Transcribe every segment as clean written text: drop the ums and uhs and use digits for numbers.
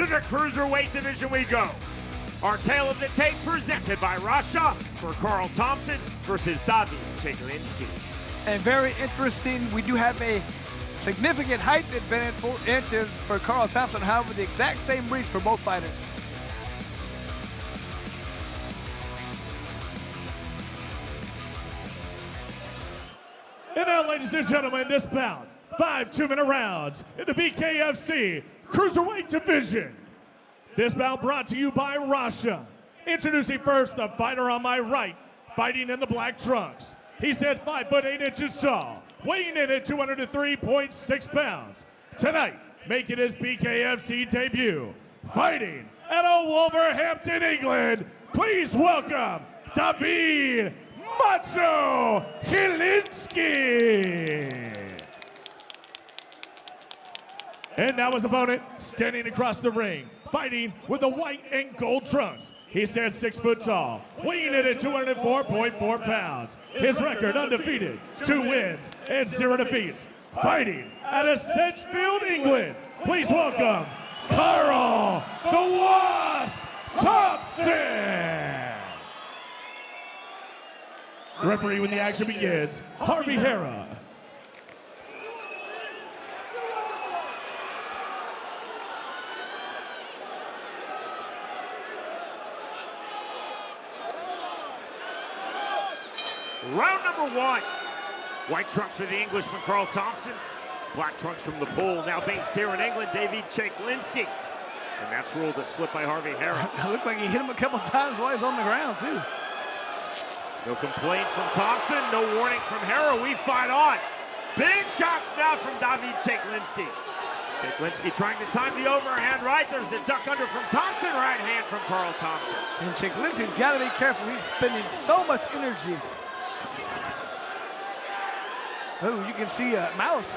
to the Cruiserweight division we go. Our tale of the tape presented by Russia for Karl Thompson versus Chylinski. And very interesting, we do have a significant height advantage, 4 inches for Karl Thompson. However, the exact same reach for both fighters. And now, ladies and gentlemen, this bout, 5 2-minute rounds in the BKFC Cruiserweight division. This bout brought to you by Russia. Introducing first the fighter on my right, fighting in the black trunks. He's at 5 foot 8 inches tall, weighing in at 203.6 pounds. Tonight, making his BKFC debut, fighting out of Wolverhampton, England. Please welcome David Macho Chylinski. And now his opponent, standing across the ring, fighting with the white and gold trunks. He stands 6 foot tall, weighing in at 204.4 pounds. His record undefeated, 2 wins and 0 defeats. Fighting out of Sedgefield, England. Please welcome Karl the Wasp Thompson. Referee when the action begins, Harvey Hara. Round number 1. White trunks for the Englishman, Karl Thompson. Black trunks from the Pole, now based here in England, David Chylinski. And that's ruled a slip by Harvey Hara. It looked like he hit him a couple times while he's on the ground, too. No complaint from Thompson, no warning from Hara. We fight on. Big shots now from David Chylinski. Chylinski trying to time the overhand right. There's the duck under from Thompson, right hand from Karl Thompson. And Chylinski's got to be careful. He's spending so much energy. Oh, you can see a mouse.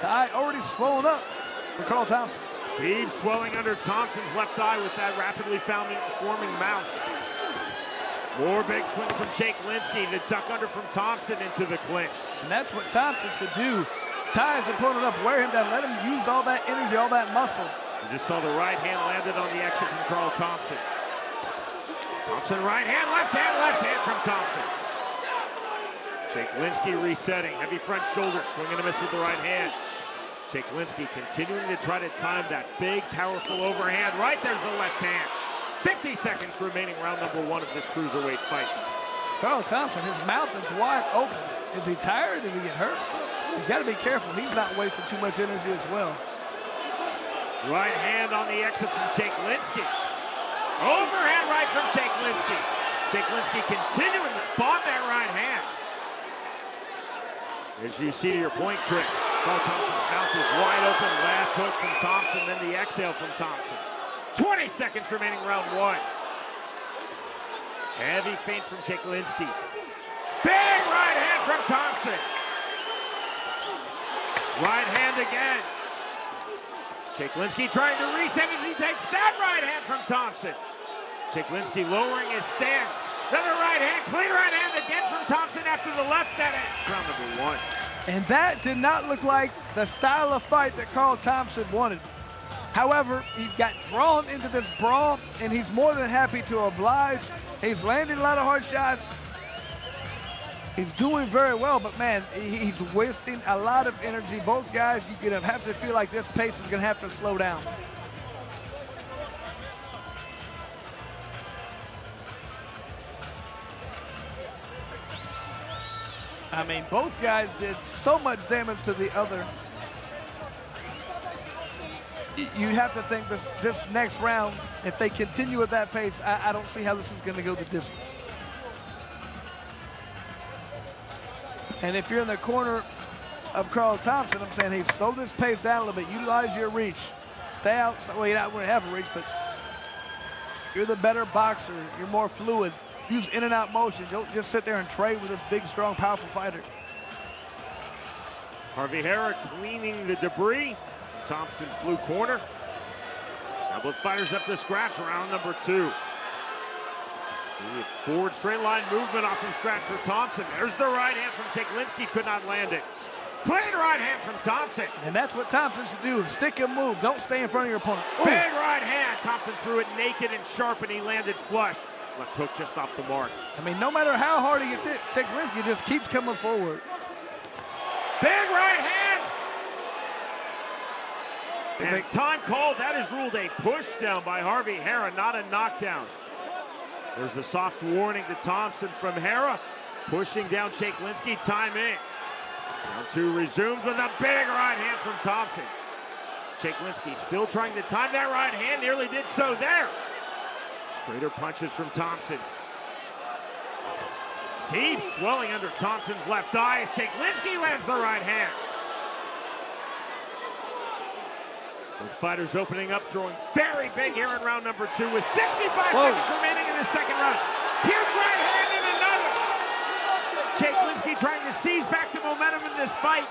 The eye already swollen up for Karl Thompson. Deep swelling under Thompson's left eye with that rapidly forming mouse. More big swings from Chylinski. The duck under from Thompson into the clinch. And that's what Thompson should do. Tie his opponent up, wear him down, let him use all that energy, all that muscle. You just saw the right hand landed on the exit from Karl Thompson. Thompson right hand from Thompson. Chylinski resetting, heavy front shoulder, swing and a miss with the right hand. Chylinski continuing to try to time that big, powerful overhand. Right, there's the left hand. 50 seconds remaining, round number 1 of this cruiserweight fight. Karl Thompson, his mouth is wide open. Is he tired? Did he get hurt? He's got to be careful. He's not wasting too much energy as well. Right hand on the exit from Chylinski. Overhand right from Chylinski. Chylinski continuing to bomb that right hand. As you see to your point, Chris, Karl Thompson's mouth is wide open. Left hook from Thompson, then the exhale from Thompson. 20 seconds remaining, round 1. Heavy feint from Chylinski. Big right hand from Thompson. Right hand again. Chylinski trying to reset as he takes that right hand from Thompson. Chylinski lowering his stance. Another right hand, clean right hand again from Thompson after the left that ends round number 1. And that did not look like the style of fight that Karl Thompson wanted. However, he got drawn into this brawl, and he's more than happy to oblige. He's landing a lot of hard shots. He's doing very well, but man, he's wasting a lot of energy. Both guys, you're gonna have to feel like this pace is gonna have to slow down. I mean, both guys did so much damage to the other. You have to think this next round, if they continue at that pace, I don't see how this is going to go the distance. And if you're in the corner of Karl Thompson, I'm saying, hey, slow this pace down a little bit. Utilize your reach. Stay out. Well, you don't want to have a reach, but you're the better boxer. You're more fluid. Use in and out motion. Don't just sit there and trade with this big, strong, powerful fighter. Harvey Hara cleaning the debris in Thompson's blue corner. Now both fighters up to scratch, round number 2. Forward straight line movement off from scratch for Thompson. There's the right hand from Chylinski, could not land it. Clean right hand from Thompson. And that's what Thompson should do. Stick and move. Don't stay in front of your opponent. Ooh. Big right hand. Thompson threw it naked and sharp, and he landed flush. Left hook just off the mark. I mean, no matter how hard he gets hit, Chylinski just keeps coming forward. Big right hand. And time called. That is ruled a push down by Harvey Hara, not a knockdown. There's the soft warning to Thompson from Hara. Pushing down Chylinski. Time in. Round two resumes with a big right hand from Thompson. Chylinski still trying to time that right hand. Nearly did so there. Straighter punches from Thompson. Deep swelling under Thompson's left eye as Chylinski lands the right hand. Both fighters opening up, throwing very big here in round number two with 65 seconds remaining in the second round. Huge right hand and another. Chylinski trying to seize back the momentum in this fight.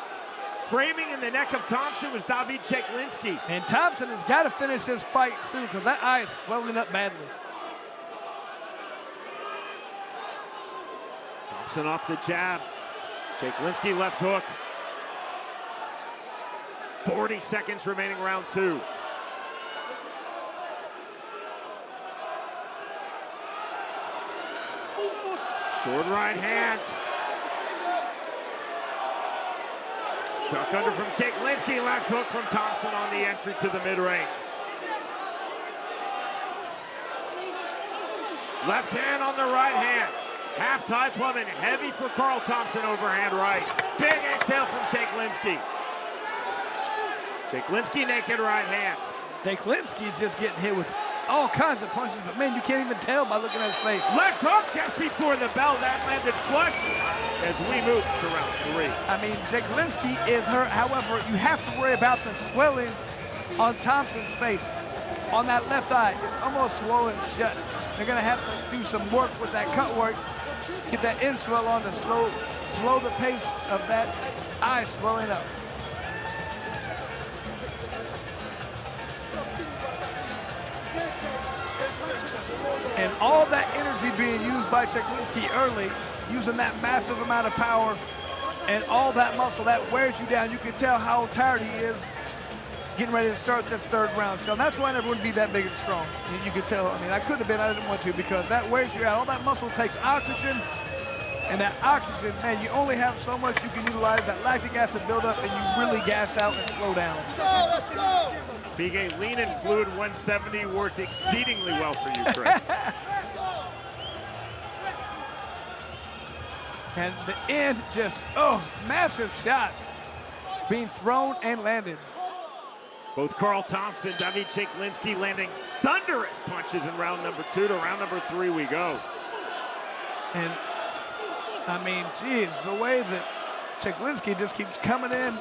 Framing in the neck of Thompson was David Chylinski. And Thompson has got to finish this fight soon because that eye is swelling up badly. Thompson off the jab. Chylinski left hook. 40 seconds remaining round two. Short right hand. Duck under from Chylinski, left hook from Thompson on the entry to the mid-range. Left hand on the right hand. Half tie plummet, heavy for Karl Thompson, overhand right. Big exhale from Chylinski. Chylinski naked right hand. Chylinski's just getting hit with all kinds of punches, but man, you can't even tell by looking at his face. Left hook just before the bell, that landed flush as we move to round three. I mean, Chylinski is hurt. However, you have to worry about the swelling on Thompson's face. On that left eye, it's almost swollen shut. They're gonna have to do some work with that cut work, get that in swell on to slow the pace of that eye swelling up. And all that energy being used by Chylinski early, using that massive amount of power and all that muscle, that wears you down. You can tell how tired he is getting ready to start this third round. So that's why I never would be that big and strong. And you could tell, I mean, I could have been, I didn't want to, because that wears you out. All that muscle takes oxygen, and that oxygen, man, you only have so much you can utilize. That lactic acid buildup, and you really gas out and slow down. Let's go, let's go! BK lean and fluid 170 worked exceedingly well for you, Chris. And the end just, massive shots being thrown and landed. Both Karl Thompson, David Chylinski landing thunderous punches in round number two. To round number three we go. And I mean, geez, the way that Chylinski just keeps coming in,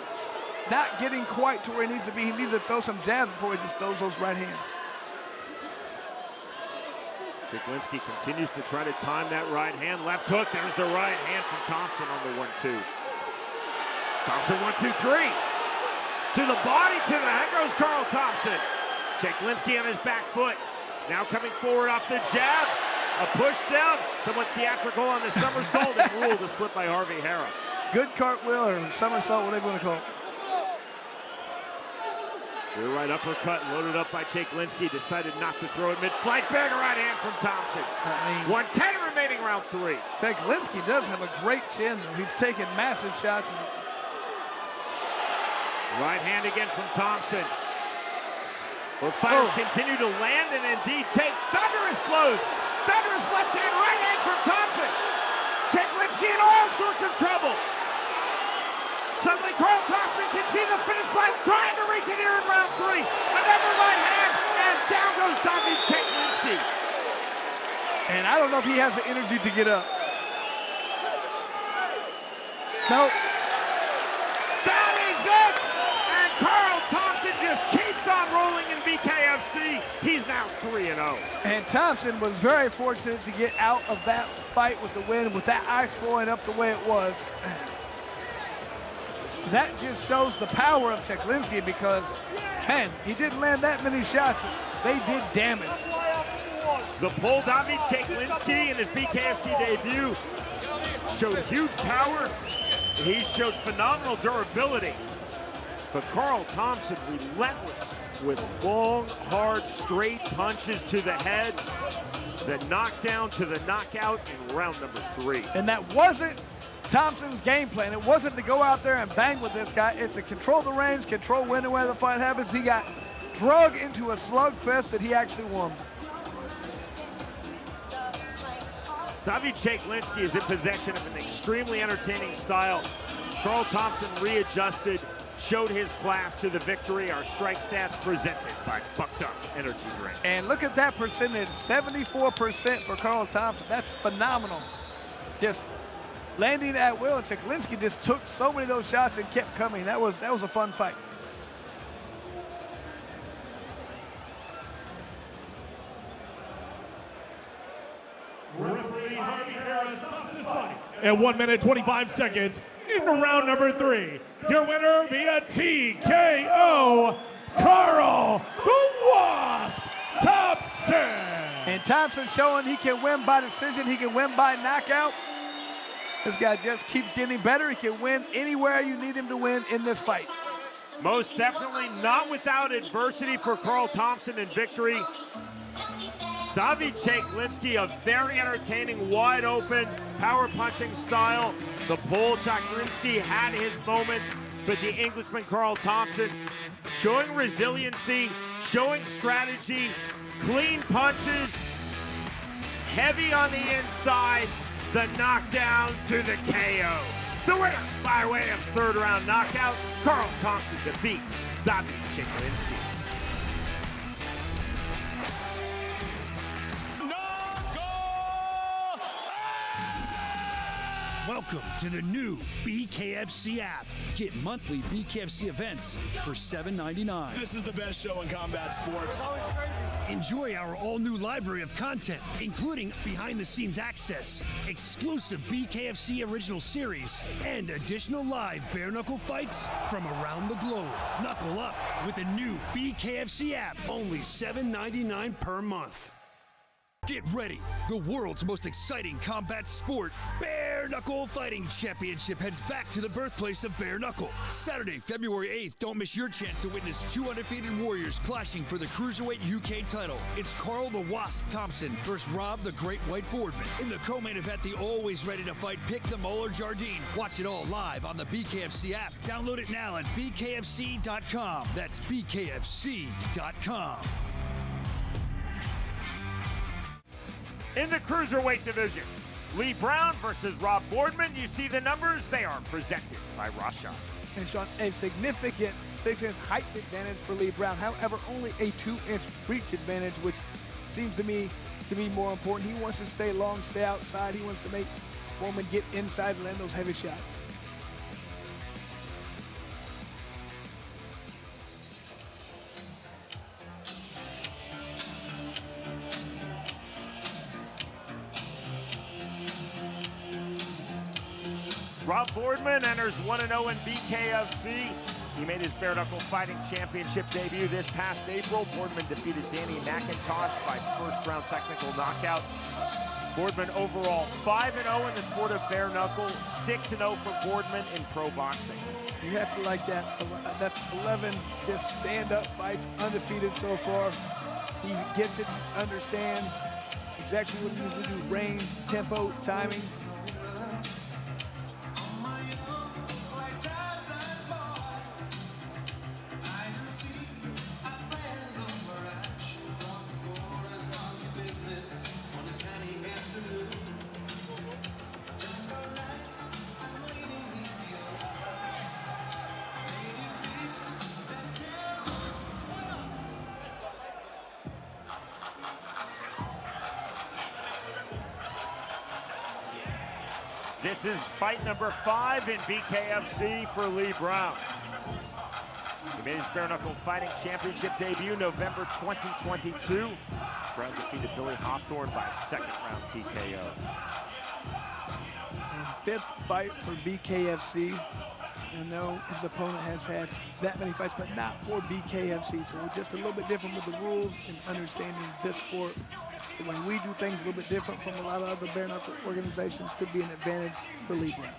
not getting quite to where he needs to be. He needs to throw some jabs before he just throws those right hands. Chylinski continues to try to time that right hand. Left hook, there's the right hand from Thompson on the 1-2. Thompson 1-2-3. To the body, to the head goes Karl Thompson. Chylinski on his back foot. Now coming forward off the jab. A push down, somewhat theatrical on the somersault and ruled a slip by Harvey Hara. Good cartwheel or somersault, whatever you want to call it. Rear right uppercut loaded up by Chylinski. Decided not to throw it mid-flight. Big right hand from Thompson. I mean, 110 remaining round three. Chylinski does have a great chin, though. He's taking massive shots. Right hand again from Thompson. Both fighters continue to land and indeed take thunderous blows. Thunderous left hand, right hand from Thompson. Chylinski in all sorts of trouble. Suddenly Karl Thompson can see the finish line, trying to reach it here in round three. Another right hand, and down goes David Chylinski. And I don't know if he has the energy to get up. Nope. That is it! And Karl Thompson just keeps on rolling in BKFC. He's now 3-0. And Thompson was very fortunate to get out of that fight with the win, with that eye swelling up the way it was. That just shows the power of Chylinski because, man, he didn't land that many shots. They did damage. The pull, David Chylinski in his BKFC debut showed huge power, He showed phenomenal durability. But Karl Thompson relentless with long, hard, straight punches to the head. The knockdown to the knockout in round number 3. And that wasn't Thompson's game plan. It wasn't to go out there and bang with this guy. It's to control the range, control when and where the fight happens. He got drug into a slugfest that he actually won. Chylinski is in possession of an extremely entertaining style. Karl Thompson readjusted, showed his class to the victory. Our strike stats presented by Bucked Up Energy Drink. And look at that percentage, 74% for Karl Thompson. That's phenomenal. Just landing at will, and Chylinski just took so many of those shots and kept coming. That was a fun fight. At 1 minute 25 seconds into round number 3. Your winner via TKO, Karl the Wasp Thompson. And Thompson showing he can win by decision, he can win by knockout. This guy just keeps getting better. He can win anywhere you need him to win in this fight. Most definitely not without adversity for Karl Thompson in victory. Chylinski, a very entertaining, wide open, power punching style. The Pole Chylinski had his moments, but the Englishman Karl Thompson showing resiliency, showing strategy, clean punches, heavy on the inside, the knockdown to the KO. The winner by way of 3rd round knockout, Karl Thompson defeats Chylinski. Welcome to the new BKFC app. Get monthly BKFC events for $7.99. This is the best show in combat sports. Enjoy our all-new library of content, including behind-the-scenes access, exclusive BKFC original series, and additional live bare-knuckle fights from around the globe. Knuckle up with the new BKFC app, only $7.99 per month. Get ready. The world's most exciting combat sport, Bare Knuckle Fighting Championship, heads back to the birthplace of bare knuckle. Saturday, February 8th, don't miss your chance to witness 2 undefeated warriors clashing for the Cruiserweight UK title. It's Karl the Wasp Thompson versus Rob the Great White Boardman. In the co-main event, the always ready to fight Pick the Mole or JARDINE. Watch it all live on the BKFC app. Download it now at bkfc.com. That's bkfc.com. In the Cruiserweight division, Lee Browne versus Rob Boardman. You see the numbers, they are presented by Russia. And Sean, a significant 6-inch height advantage for Lee Browne. However, only a 2-inch reach advantage, which seems to me to be more important. He wants to stay long, stay outside. He wants to make Boardman get inside and land those heavy shots. Rob Boardman enters 1-0 in BKFC. He made his bare knuckle fighting championship debut this past April. Boardman defeated Danny McIntosh by 1st round technical knockout. Boardman overall 5-0 in the sport of bare knuckle, 6-0 for Boardman in pro boxing. You have to like that. That's 11 just stand-up fights, undefeated so far. He gets it, understands exactly what he needs to do, range, tempo, timing. This is fight number 5 in BKFC for Lee Browne. He made his bare knuckle fighting championship debut November 2022. Browne defeated Billy Hawthorne by 2nd round TKO. And 5th fight for BKFC. I know his opponent has had that many fights, but not for BKFC. So we're just a little bit different with the rules and understanding this sport. The way we do things a little bit different from a lot of other bare knuckle organizations could be an advantage for Lee Browne.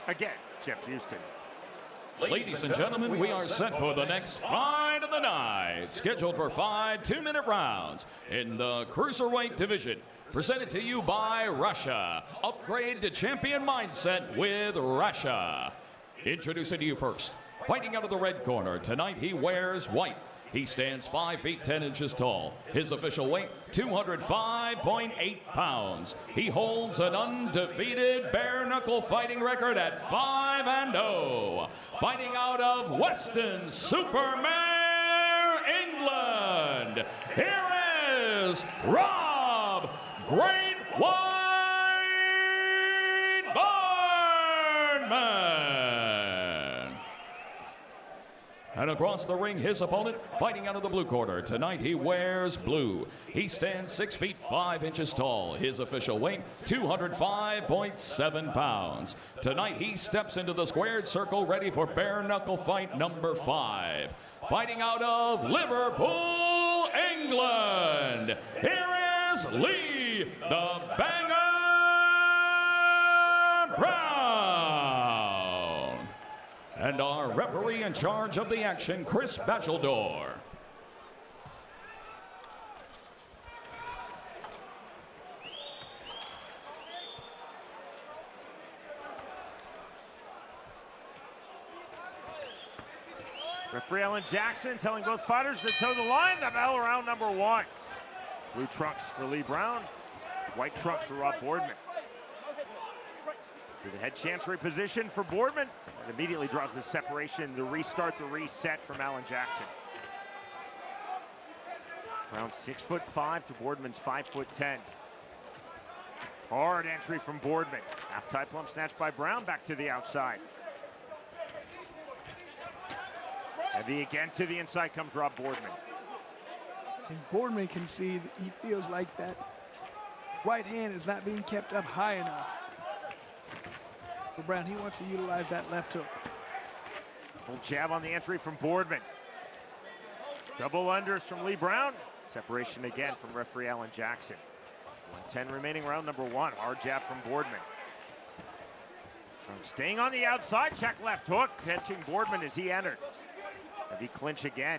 Again, Jeff Houston. Ladies and gentlemen, we are set for the next fight of the night, scheduled for 5 2-minute rounds in the Cruiserweight division. Presented to you by Russia. Upgrade to champion mindset with Russia. Introducing to you first, fighting out of the red corner. Tonight he wears white. He stands 5 feet 10 inches tall. His official weight, 205.8 pounds. He holds an undefeated bare-knuckle fighting record at 5-0. Fighting out of Weston-super-Mare, England, here is Rob Great White Boardman. And across the ring, his opponent, fighting out of the blue corner. Tonight he wears blue. He stands 6 feet 5 inches tall. His official weight, 205.7 pounds. Tonight he steps into the squared circle ready for bare knuckle fight number 5. Fighting out of Liverpool, England, here is Lee the Banger Browne. And our referee in charge of the action, Chris Batcheldor. Referee Alan Jackson telling both fighters to toe the line. The bell round number 1. Blue trunks for Lee Browne, white trunks for Rob Boardman. To the head chancery position for Boardman. And immediately draws the separation, the restart, the reset from Alan Jackson. Around 6'5" to Boardman's 5'10". Hard entry from Boardman. Half-tie plump snatch by Browne, back to the outside. Heavy again to the inside comes Rob Boardman. And Boardman can see that he feels like that right hand is not being kept up high enough. For Browne, he wants to utilize that left hook. Full jab on the entry from Boardman. Double unders from Lee Browne. Separation again from referee Alan Jackson. 1:10 remaining, round number 1. Hard jab from Boardman. Staying on the outside, check left hook, catching Boardman as he entered. Heavy clinch again.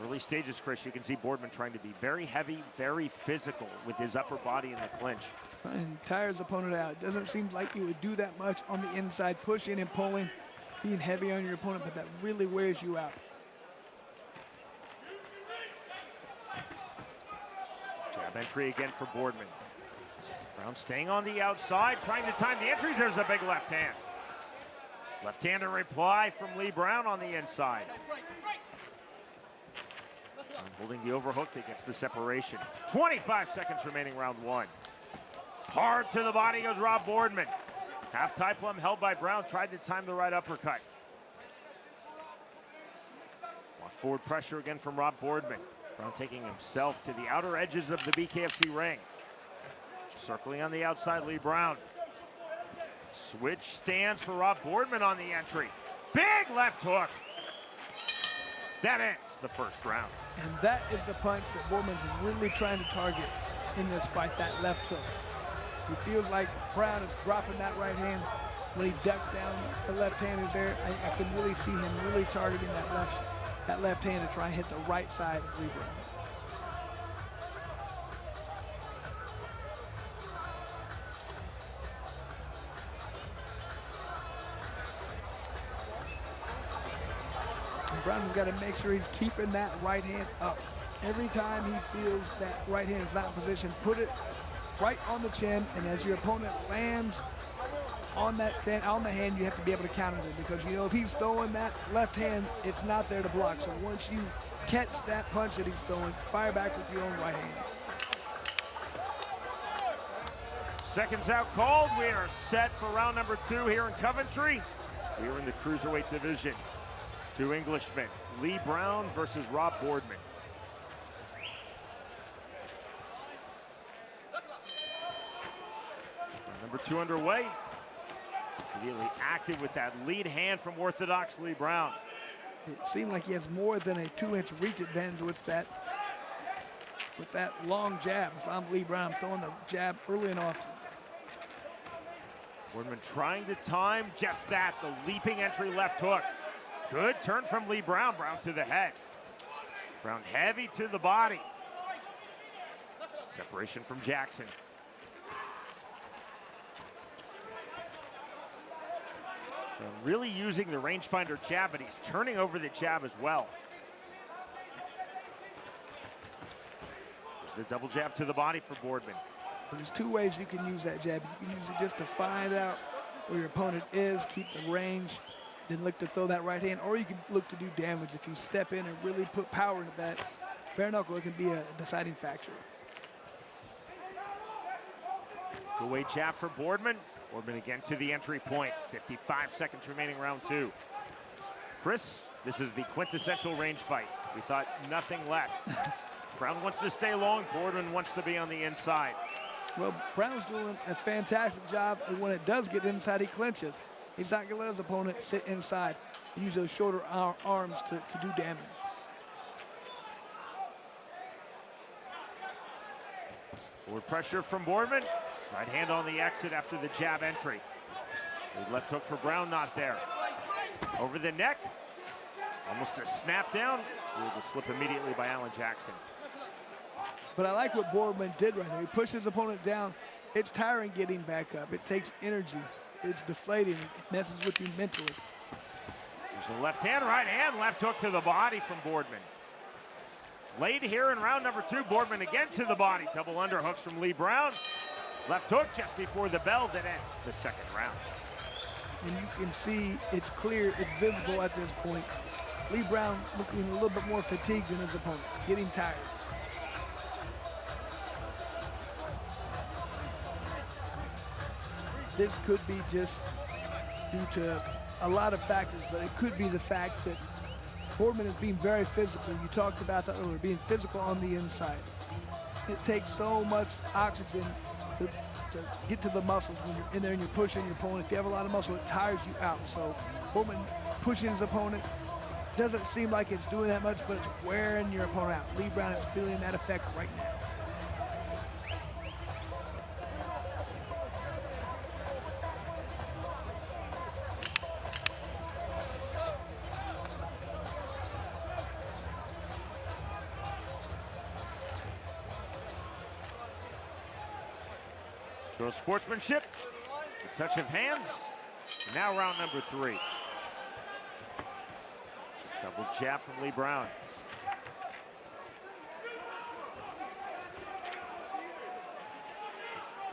Early stages, Chris, you can see Boardman trying to be very heavy, very physical with his upper body in the clinch. And tires the opponent out. It doesn't seem like you would do that much on the inside, pushing and pulling, being heavy on your opponent, but that really wears you out. Jab entry again for Boardman. Browne staying on the outside, trying to time the entries. There's a big left hand. Left-hander reply from Lee Browne on the inside. And holding the overhook against the separation. 25 seconds remaining, round 1. Hard to the body goes Rob Boardman. Half-tie plum held by Browne, tried to time the right uppercut. Walk forward pressure again from Rob Boardman. Browne taking himself to the outer edges of the BKFC ring. Circling on the outside, Lee Browne. Switch stands for Rob Boardman on the entry. Big left hook. That ends the first round. And that is the punch that Boardman's really trying to target in this fight, that left hook. He feels like Browne is dropping that right hand. When he ducks down, the left hand is there. I can really see him really targeting that left hand to try and hit the right side of Lee Browne. Browne's got to make sure he's keeping that right hand up. Every time he feels that right hand is not in position, put it right on the chin, and as your opponent lands on that on the hand, you have to be able to counter him, because you know if he's throwing that left hand, it's not there to block. So once you catch that punch that he's throwing, fire back with your own right hand. Seconds out called. We are set for round number 2 here in Coventry. We are in the Cruiserweight division. 2 Englishmen, Lee Browne versus Rob Boardman. Number 2 underway. Immediately active with that lead hand from orthodox Lee Browne. It seemed like he has more than a 2-inch reach advantage with that long jab. If I'm Lee Browne, I'm throwing the jab early and often. Boardman trying to time just that, the leaping entry left hook. Good turn from Lee Browne. Browne to the head. Browne heavy to the body. Separation from Jackson. Really using the rangefinder jab, but he's turning over the jab as well. There's the double jab to the body for Boardman. There's two ways you can use that jab. You can use it just to find out where your opponent is, keep the range, then look to throw that right hand, or you can look to do damage. If you step in and really put power into that, bare knuckle, it can be a deciding factor. Good weight jab for Boardman. Boardman again to the entry point. 55 seconds remaining, round 2. Chris, this is the quintessential range fight. We thought nothing less. Browne wants to stay long. Boardman wants to be on the inside. Well, Browne's doing a fantastic job, and when it does get inside, he clinches. He's not going to let his opponent sit inside. Use those shorter arms to do damage. Forward pressure from Boardman. Right hand on the exit after the jab entry. The left hook for Browne, not there. Over the neck. Almost a snap down. Able to slip immediately by Alan Jackson. But I like what Boardman did right there. He pushed his opponent down. It's tiring getting back up. It takes energy. It's deflating. It messes with you mentally. There's a left hand, right hand, left hook to the body from Boardman. Late here in round number 2, Boardman again to the body. Double underhooks from Lee Browne. Left hook just before the bell that ends the second round. And you can see it's clear, it's visible at this point. Lee Browne looking a little bit more fatigued than his opponent, getting tired. This could be just due to a lot of factors, but it could be the fact that Boardman is being very physical. You talked about that earlier, being physical on the inside. It takes so much oxygen to get to the muscles when you're in there and you're pushing your opponent. If you have a lot of muscle, it tires you out. So Boardman pushing his opponent doesn't seem like it's doing that much, but it's wearing your opponent out. Lee Browne is feeling that effect right now. Show sportsmanship, a touch of hands. Now round number 3. Double jab from Lee Browne.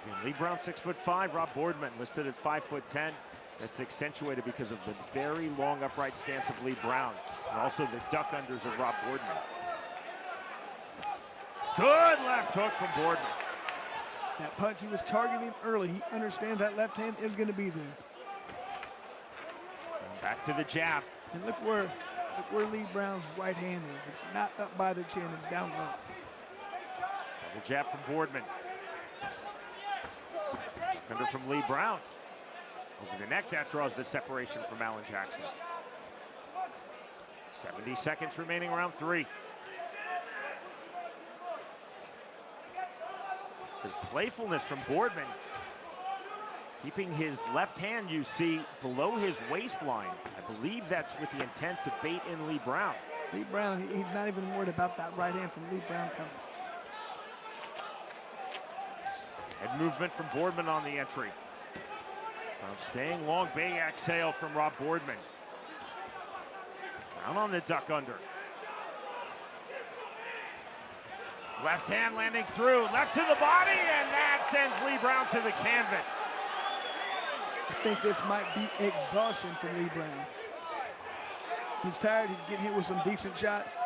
And Lee Browne 6'5", Rob Boardman listed at 5'10". That's accentuated because of the very long upright stance of Lee Browne, and also the duck unders of Rob Boardman. Good left hook from Boardman. That punch he was targeting early, he understands that left hand is going to be there. And back to the jab. And look where Lee Browne's right hand is. It's not up by the chin, it's down low. Double jab from Boardman. Under from Lee Browne. Over the neck, that draws the separation from Alan Jackson. 70 seconds remaining, round 3. There's playfulness from Boardman. Keeping his left hand, you see, below his waistline. I believe that's with the intent to bait in Lee Browne. Lee Browne, he's not even worried about that right hand from Lee Browne coming. Head movement from Boardman on the entry. Browne staying long, big exhale from Rob Boardman. Browne on the duck under. Left hand landing through, left to the body, and that sends Lee Browne to the canvas. I think this might be exhaustion for Lee Browne. He's tired, he's getting hit with some decent shots.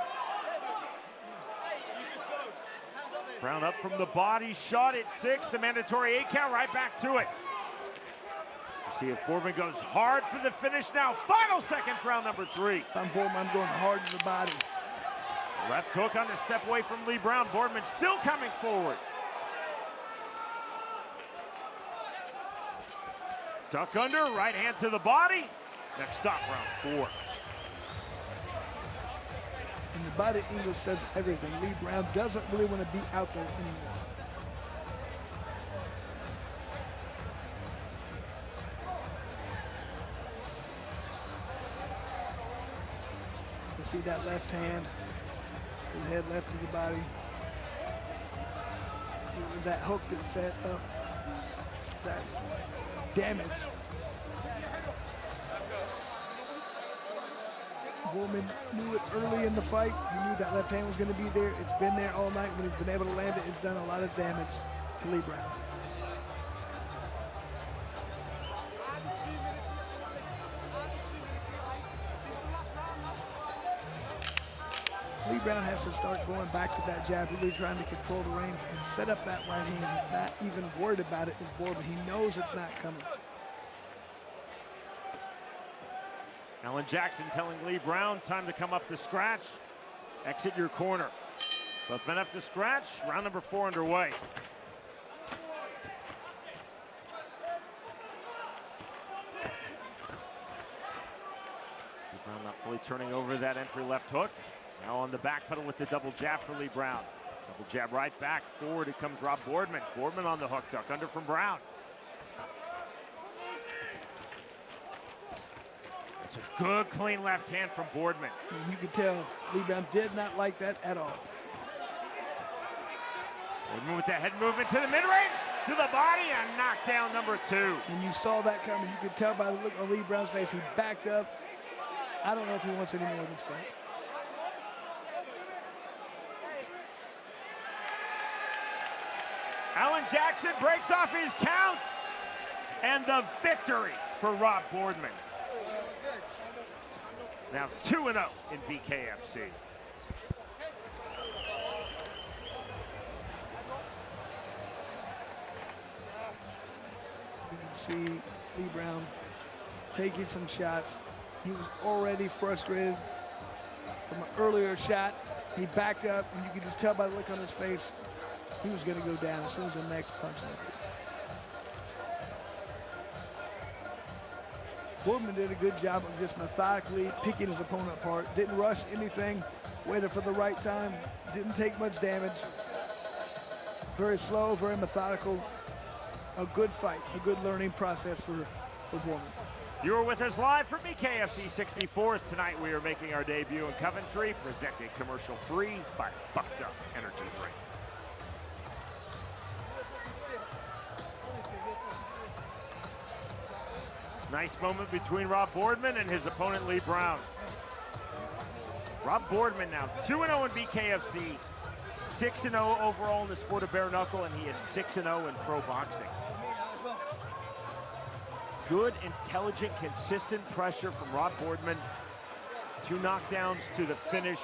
Browne up from the body, shot at 6, the mandatory 8 count, right back to it. We'll see if Boardman goes hard for the finish now. Final seconds, round number 3. If I'm Boardman, I'm going hard to the body. Left hook on the step away from Lee Browne. Boardman still coming forward. Duck under, right hand to the body. Next stop, round 4. And the body English says everything. Lee Browne doesn't really want to be out there anymore. see that left hand, his head left to the body. It was that hook that set up that damage. Boardman knew it early in the fight. He knew that left hand was going to be there. It's been there all night. When he's been able to land it, it's done a lot of damage to Lee Browne. Lee Browne has to start going back to that jab, really trying to control the reins and set up that right hand. He's not even worried about it as Boardman. He knows it's not coming. Alan Jackson telling Lee Browne, time to come up to scratch. Exit your corner. Both men up to scratch. Round number 4 underway. Lee Browne not fully turning over that entry left hook. Now on the back pedal with the double jab for Lee Browne. Double jab right back. Forward it comes Rob Boardman. Boardman on the hook, duck under from Browne. It's a good, clean left hand from Boardman. And you can tell Lee Browne did not like that at all. Boardman with that head movement to the mid-range, to the body, and knockdown number 2. And you saw that coming. You could tell by the look on Lee Browne's face. He backed up. I don't know if he wants any more of this fight. Alan Jackson breaks off his count, and the victory for Rob Boardman. Now 2-0 in BKFC. You can see Lee Browne taking some shots. He was already frustrated from an earlier shot. He backed up, and you can just tell by the look on his face, he was going to go down as soon as the next punch landed. Boardman did a good job of just methodically picking his opponent apart. Didn't rush anything, waited for the right time, didn't take much damage. Very slow, very methodical. A good fight, a good learning process for Boardman. You are with us live from BKFC 64. Tonight we are making our debut in Coventry, presented commercial-free by Bucked Up Energy Drink. Nice moment between Rob Boardman and his opponent Lee Browne. Rob Boardman now 2-0 in BKFC, 6-0 overall in the sport of bare knuckle, and he is 6-0 in pro boxing. Good, intelligent, consistent pressure from Rob Boardman. 2 knockdowns to the finish.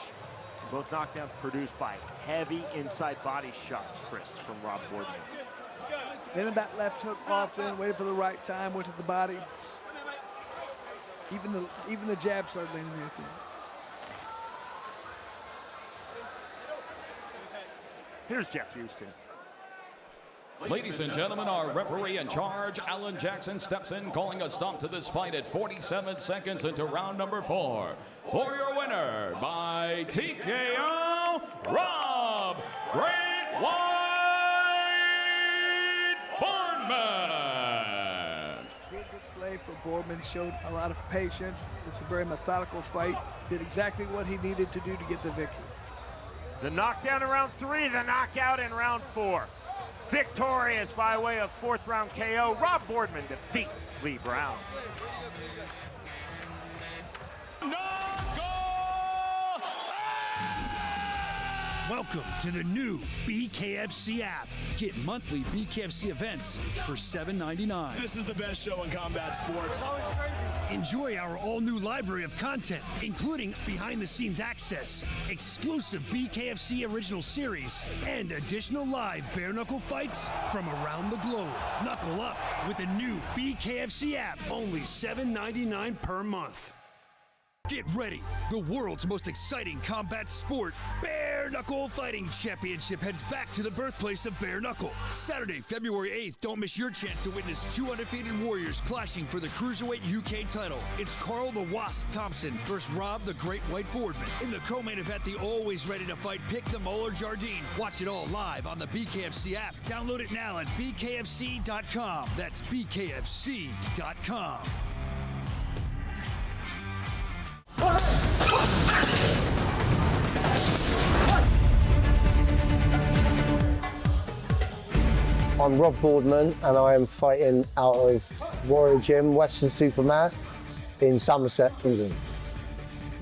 Both knockdowns produced by heavy inside body shots, Chris, from Rob Boardman. Hitting that left hook often, waited for the right time, went to the body. Even the jab started landing there too. Here's Jeff Houston. Ladies and gentlemen, our referee in charge, Alan Jackson, steps in, calling a stop to this fight at 47 seconds into round number 4. For your winner by TKO, Rob Great White Boardman. Good display for Boardman. He showed a lot of patience. It's a very methodical fight. Did exactly what he needed to do to get the victory. The knockdown in round 3, the knockout in round 4. Victorious by way of 4th round KO, Rob Boardman defeats Lee Browne. Welcome to the new BKFC app. Get monthly BKFC events for $7.99. This is the best show in combat sports. Enjoy our all-new library of content, including behind-the-scenes access, exclusive BKFC original series, and additional live bare-knuckle fights from around the globe. Knuckle up with the new BKFC app, only $7.99 per month. Get ready. The world's most exciting combat sport, Bare Knuckle Fighting Championship, heads back to the birthplace of bare knuckle. Saturday, February 8th, don't miss your chance to witness 2 undefeated warriors clashing for the Cruiserweight UK title. It's Karl the Wasp Thompson versus Rob the Great White Boardman. In the co-main event, the always ready to fight Pick the Mole or JARDINE. Watch it all live on the BKFC app. Download it now at bkfc.com. That's bkfc.com. I'm Rob Boardman and I am fighting out of Warrior Gym, Western Superman in Somerset, England.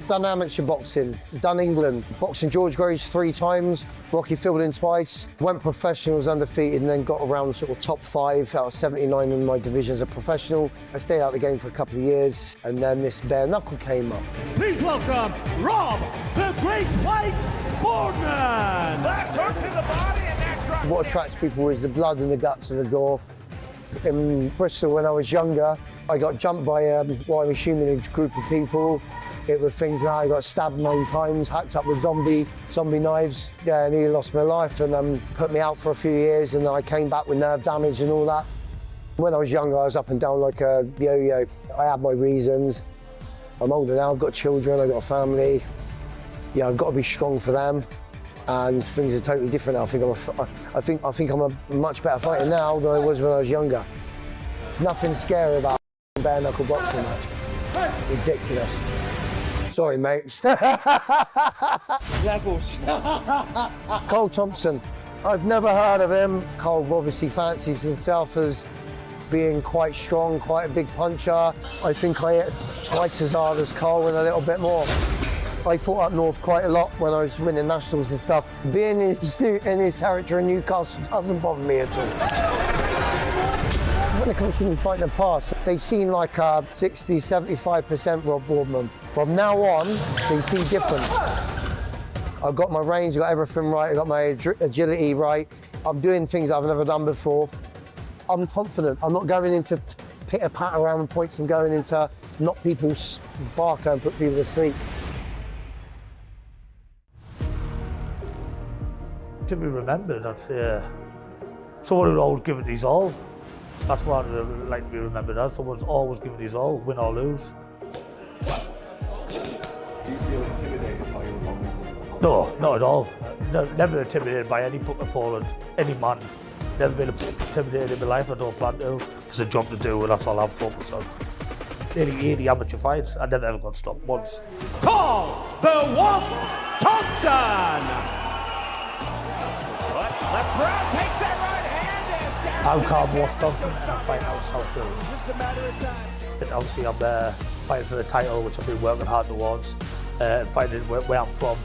Done amateur boxing, done England, boxing George Groves 3 times, Rocky Fielding twice, went professional, was undefeated and then got around sort of top 5 out of 79 in my division as a professional. I stayed out of the game for a couple of years and then this bare knuckle came up. Please welcome Rob the Great White Boardman. Left hook to the body and that drop. What attracts people is the blood and the guts of the door. In Bristol when I was younger, I got jumped by what I'm assuming a group of people. It was things like I got stabbed 9 times, hacked up with zombie knives. Yeah, and he lost my life and put me out for a few years and I came back with nerve damage and all that. When I was younger, I was up and down like a yo-yo. I had my reasons. I'm older now, I've got children, I've got a family. Yeah, I've got to be strong for them. And things are totally different now. I think I'm a much better fighter now than I was when I was younger. There's nothing scary about a bare knuckle boxing match. Ridiculous. Sorry, mate. Levels. Karl Thompson. I've never heard of him. Karl obviously fancies himself as being quite strong, quite a big puncher. I think I hit twice as hard as Karl and a little bit more. I fought up north quite a lot when I was winning nationals and stuff. Being in his territory in Newcastle doesn't bother me at all. When it comes to me fighting the past, they seem like 60, 75% Rob Boardman. From now on, they seem different. I've got my range, I've got everything right, I've got my agility right. I'm doing things I've never done before. I'm confident. I'm not going into pitter-patter around points, I'm going into knock people's bark and put people to sleep. To be remembered, I'd say someone who'd always given his all. That's what I'd like to be remembered as. Someone's always given his all, win or lose. Do you feel intimidated by your opponent? No, not at all. No, never intimidated by any opponent, any man. Never been intimidated in my life. I don't plan to. It's a job to do, and that's all I'm focused on. 80 amateur fights, I never ever got stopped once. Karl the Wasp Thompson. Left Browne takes that right hand and down. I'm Karl the Wasp Thompson, and I'm fighting out South Tyrone. Just a matter of time. And obviously, I'm fighting for the title, which I've been working hard towards. Fighting where I'm from,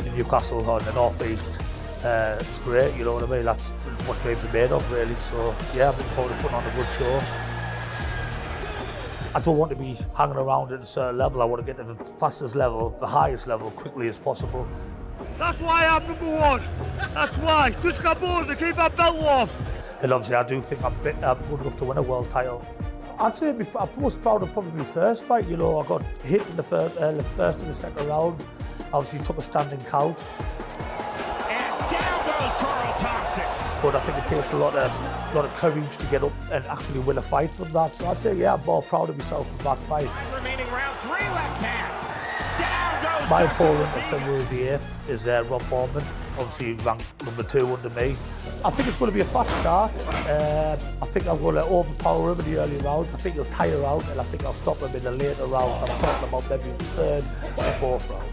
in Newcastle, on the northeast. It's great, you know what I mean? That's what dreams are made of, really. So, yeah, I'm looking forward to putting on a good show. I don't want to be hanging around at a certain level. I want to get to the fastest level, the highest level, quickly as possible. That's why I'm #1. That's why. Just got balls to keep our belt warm. And obviously, I do think I'm good enough to win a world title. I'd say I'm most proud of probably my first fight. You know, I got hit in the first and the second round. Obviously, took a standing count. And down goes Karl Thompson. But I think it takes a lot of courage to get up and actually win a fight from that. So I'd say, yeah, I'm more proud of myself from that fight. Remaining round 3, left hand. Down goes My Thompson. opponent on February the 8th is Rob Boardman, obviously ranked #2 under me. I think it's going to be a fast start. I think I'm going to overpower him in the early rounds. I think he'll tire out and I think I'll stop him in the later rounds. I'm talking about maybe the 3rd or 4th round.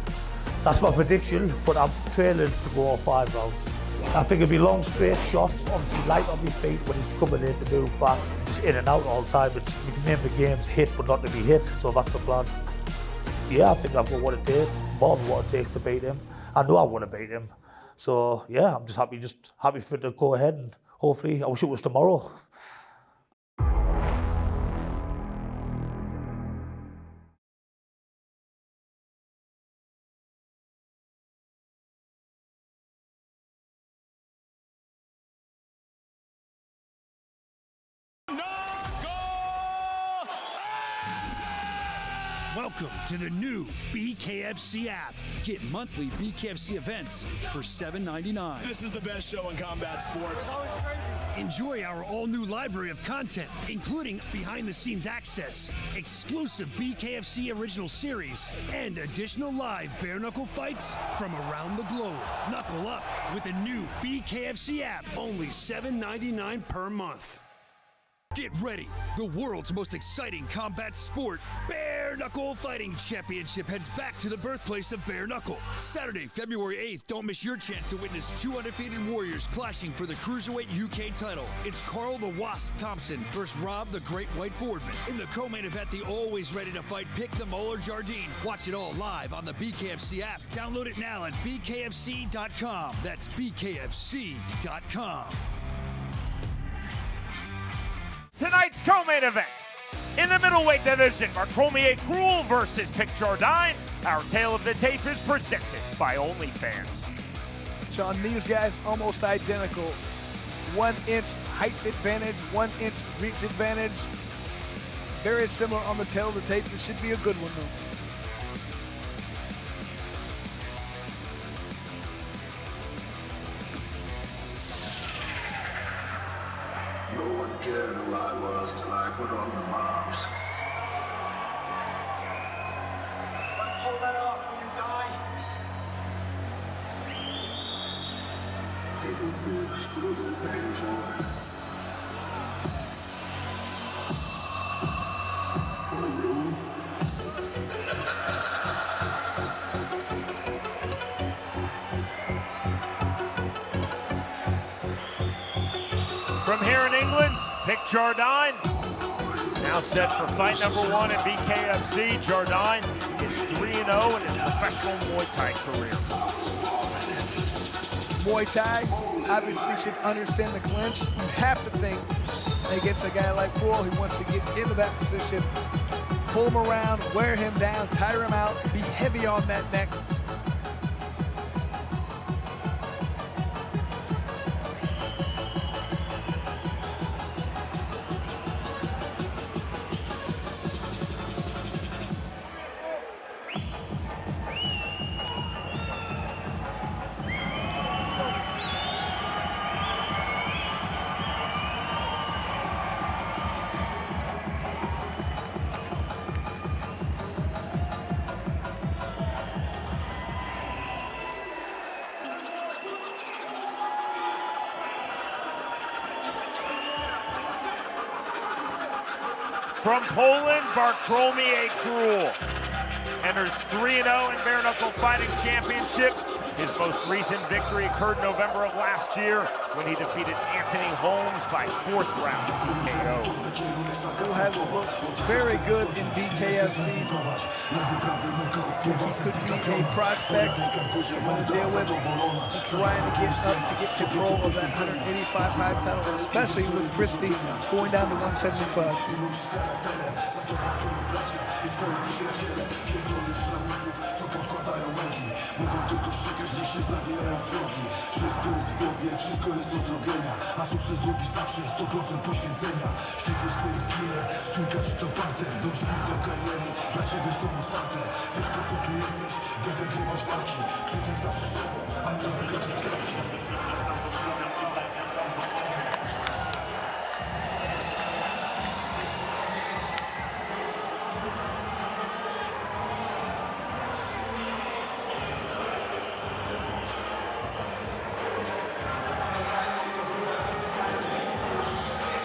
That's my prediction, but I'm trailing to go all 5 rounds. I think it'll be long, straight shots, obviously light on my feet when he's coming in to move back, just in and out all the time. You can name the games hit but not to be hit, so that's the plan. Yeah, I think I've got what it takes, more than what it takes to beat him. I know I want to beat him. So yeah, I'm just happy for it to go ahead and hopefully, I wish it was tomorrow. Welcome to the new BKFC app. Get monthly BKFC events for $7.99. This is the best show in combat sports. Enjoy our all-new library of content, including behind-the-scenes access, exclusive BKFC original series, and additional live bare-knuckle fights from around the globe. Knuckle up with the new BKFC app, only $7.99 per month. Get ready. The world's most exciting combat sport, Bare Knuckle Fighting Championship, heads back to the birthplace of bare knuckle. Saturday, February 8th, don't miss your chance to witness two undefeated warriors clashing for the Cruiserweight UK title. It's Karl the Wasp Thompson versus Rob the Great White Boardman. In the co-main event, the always ready to fight Pick the Mole or Jardine. Watch it all live on the BKFC app. Download it now at BKFC.com. That's BKFC.com. Tonight's co-main event. In the middleweight division, Krol versus Pick Jordine. Our tale of the tape is presented by OnlyFans. Sean, these guys almost identical. 1 inch height advantage, 1 inch reach advantage. Very similar on the tail of the tape. This should be a good one, though. No one cared who I was till I put on the marks. If I pull that off, will you die? It will be extremely painful. For you. From here in England, Pick Jordine. Now set for fight number 1 at BKFC. Jordine is 3-0 in his professional Muay Thai career. Muay Thai, obviously should understand the clinch. You have to think against a guy like Krol who wants to get into that position, pull him around, wear him down, tire him out, be heavy on that neck. From Poland, Krol enters 3-0 in bare knuckle fighting championship. His most recent victory occurred in November of last year when he defeated Anthony Holmes by 4th round TKO. Who has looked very good in BKFC. He could be a prospect someone to deal with, trying to get up to get control of that 185 high title, especially with Christie going down to 175. Wszystko jest w głowie, wszystko jest do zrobienia. A sukces lubi zawsze 100% poświęcenia. Szlify swoje skille, stójka czy to parter. Do drzwi do kariery, dla ciebie są otwarte. Wiesz po co tu jesteś, by wygrywać walki. Przy tym zawsze sobą, a nie tylko to straci.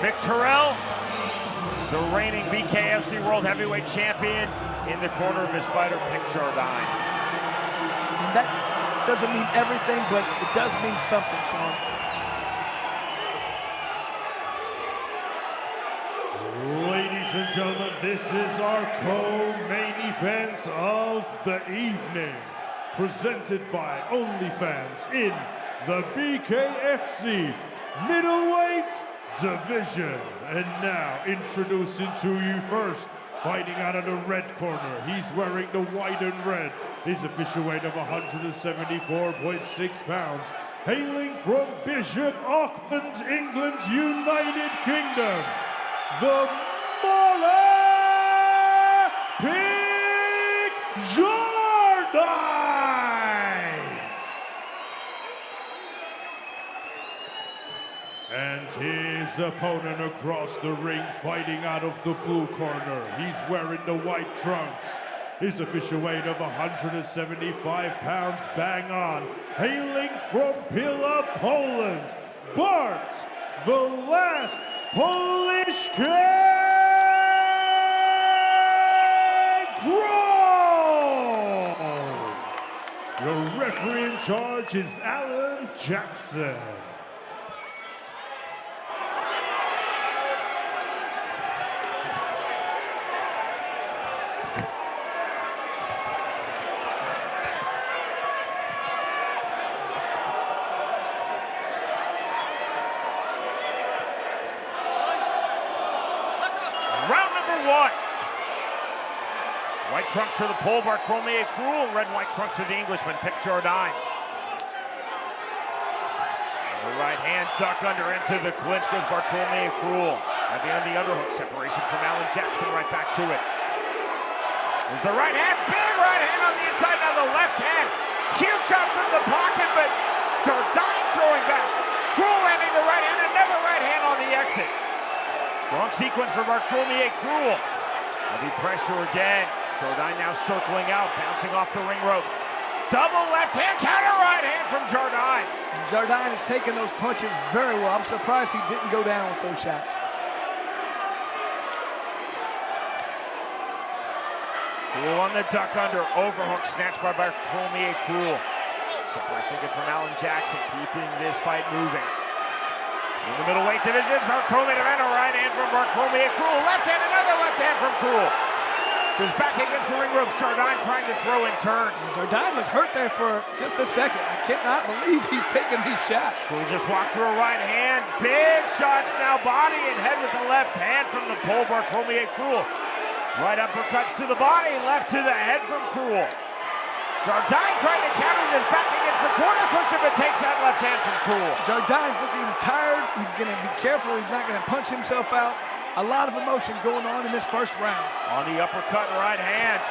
Mick Terrell, the reigning BKFC World Heavyweight Champion, in the corner of his fighter, Pick Jordine. That doesn't mean everything, but it does mean something, Sean. Ladies and gentlemen, this is our co-main event of the evening, presented by OnlyFans in the BKFC Middleweight Division. And now, introducing to you first, fighting out of the red corner. He's wearing the white and red. His official weight of 174.6 pounds. Hailing from Bishop Auckland, England, United Kingdom, the Mauler Pick Jordine! And his opponent across the ring, fighting out of the blue corner. He's wearing the white trunks. His official weight of 175 pounds, bang on. Hailing from Pila, Poland, Bart, the last Polish Krol. Your referee in charge is Alan Jackson. Round number one. White trunks for the Pole, Bartolomé Krol. Red and white trunks for the Englishman, pick Jordine. The right hand duck under into the clinch goes Bartolomé Krol. Heavy on the underhook, separation from Alan Jackson, right back to it. There's the right hand, big right hand on the inside, now the left hand. Huge shot from the pocket, but Jordine throwing back. Krol landing the right hand, another right hand on the exit. Strong sequence for Bartolomé Krol. Heavy pressure again. Jordine now circling out, bouncing off the ring rope. Double left hand, counter right hand from Jordine. Jordine has taken those punches very well. I'm surprised he didn't go down with those shots. Krol on the duck under, overhook snatched by Bartolomé Krol. Separation good from Alan Jackson, keeping this fight moving. In the middleweight division, our co-main event, a right hand from Bartolomé Krol. Left hand, another left hand from Krol. Goes back against the ring ropes. Jordine trying to throw and turn. Jordine looked hurt there for just a second. I cannot believe he's taking these shots. Krol just walked through a right hand. Big shots now, body and head with the left hand from the pole, Bartolomé Krol. Right uppercuts to the body, left to the head from Krol. Jordine trying to counter this back against the corner cushion, but takes that left hand from Krol. Jordine's looking tired. He's going to be careful. He's not going to punch himself out. A lot of emotion going on in this first round. On the uppercut right hand.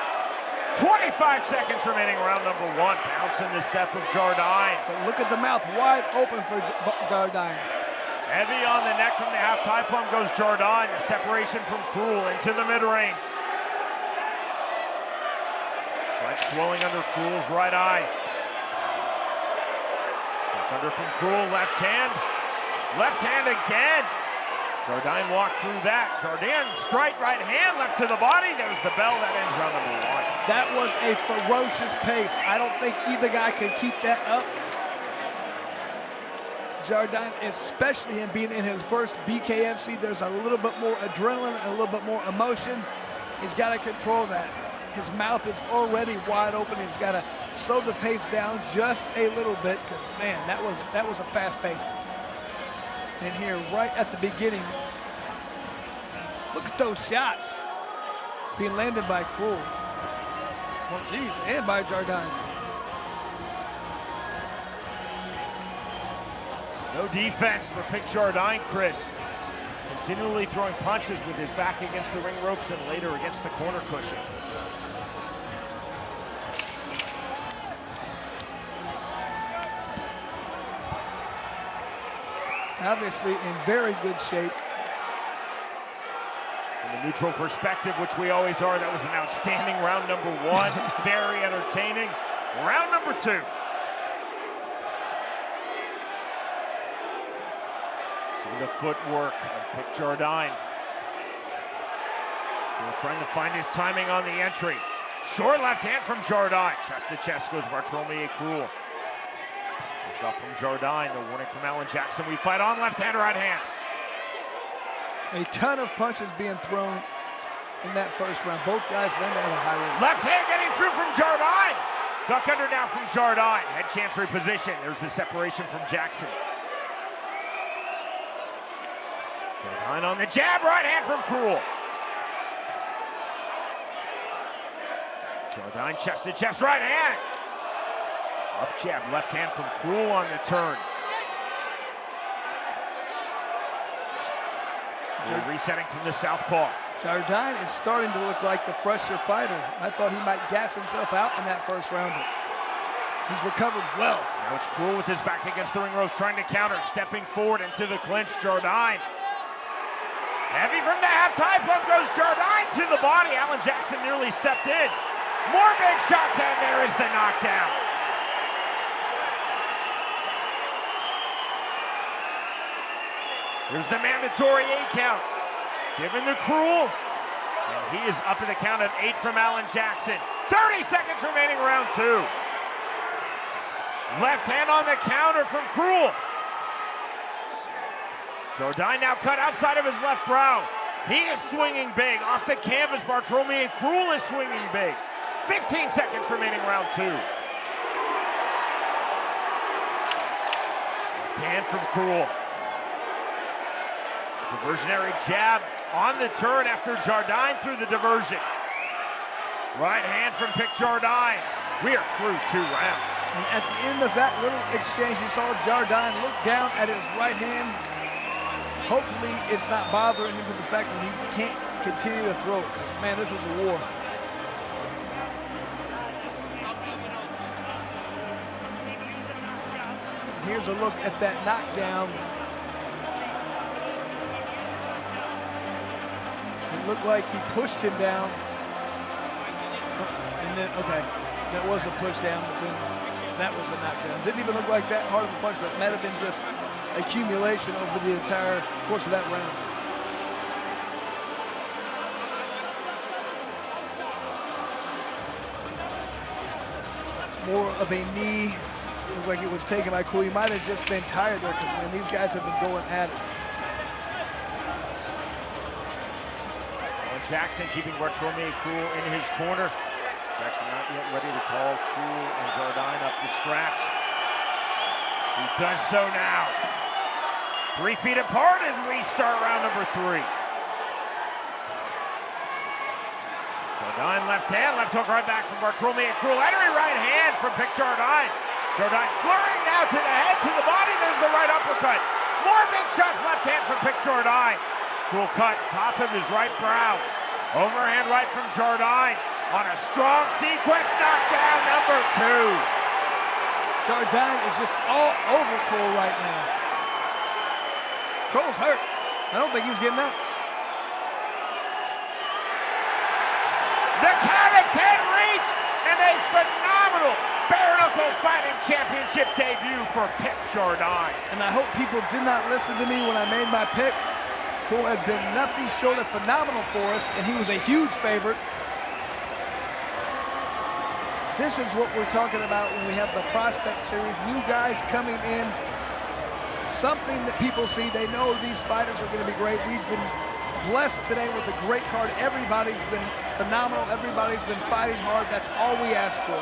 25 seconds remaining, round number one. Bouncing the step of Jordine. But look at the mouth wide open for Jordine. Heavy on the neck from the half tie plum goes Jordine. The separation from Krol into the mid-range. Slight swelling under Krol's right eye. Back under from Krol, left hand. Left hand again. Jordine walked through that. Jordine straight right hand, left to the body. There's the bell. That ends round number one. That was a ferocious pace. I don't think either guy can keep that up. Jordine, especially him being in his first BKFC, there's a little bit more adrenaline and a little bit more emotion. He's got to control that. His mouth is already wide open. He's got to slow the pace down just a little bit because, man, that was a fast pace. And here, right at the beginning, look at those shots being landed by Krol. Well, geez, and by Jordine. No defense for Pick Jordine, Chris. Continually throwing punches with his back against the ring ropes and later against the corner cushion. Obviously in very good shape. From a neutral perspective, which we always are, that was an outstanding round number one. Very entertaining. Round number two. See the footwork of Pick Jordine. Trying to find his timing on the entry. Short left hand from Jordine. Chest to chest goes Bartolomé Krol. Shot from Jordine, no warning from Alan Jackson. We fight on left hand, right hand. A ton of punches being thrown in that first round. Both guys landed at a high rate. Left hand getting through from Jordine. Duck under now from Jordine. Head chancery position. There's the separation from Jackson. Jordine on the jab, right hand from Krol. Jordine chest to chest, right hand. Up jab, left hand from Krol on the turn. Resetting from the southpaw. Jordine is starting to look like the fresher fighter. I thought he might gas himself out in that first round. He's recovered well. Now it's Krol with his back against the ring ropes, trying to counter, stepping forward into the clinch. Jordine. Heavy from the half tie plum goes Jordine to the body. Alan Jackson nearly stepped in. More big shots, and there is the knockdown. Here's the mandatory 8 count. Given the Krol, and he is up at the count of 8 from Alan Jackson. 30 seconds remaining, round 2. Left hand on the counter from Krol. Jordine now cut outside of his left brow. He is swinging big. Off the canvas, Bartolomé Krol is swinging big. 15 seconds remaining, round 2. Left hand from Krol. Diversionary jab on the turn after Jardine through the diversion. Right hand from Jardine. We are through 2 rounds. And at the end of that little exchange, you saw Jardine look down at his right hand. Hopefully it's not bothering him to the fact that he can't continue to throw it. Man, this is a war. Here's a look at that knockdown. It looked like he pushed him down. And then, okay, that was a push down, but then that was a knockdown. Didn't even look like that hard of a punch, but it might have been just accumulation over the entire course of that round. More of a knee. Looked like it was taken by Krol. He might have just been tired there because, man, these guys have been going at it. And Jackson keeping Bartolomé Krol in his corner. Jackson not yet ready to call Krol and Jardine up to scratch. He does so now. 3 feet apart as we start round number 3. Jardine left hand, left hook right back from Bartolomé Krol. Entering right hand from Jardine. Jardine flurrying now to the head, to the body. There's the right uppercut. More big shots, left hand from Jardine. Krol cut, top of his right brow. Overhand right from Jardine. On a strong sequence, knockdown number 2. Jardine is just all over Krol right now. Krol's hurt. I don't think he's getting up. The count of 10 reached, and a phenomenal bare knuckle fighting championship debut for Jardine. And I hope people did not listen to me when I made my pick. Krol had been nothing short of phenomenal for us, and he was a huge favorite. This is what we're talking about when we have the prospect series. New guys coming in. Something that people see, they know these fighters are going to be great. We've been blessed today with a great card. Everybody's been phenomenal. Everybody's been fighting hard. That's all we ask for.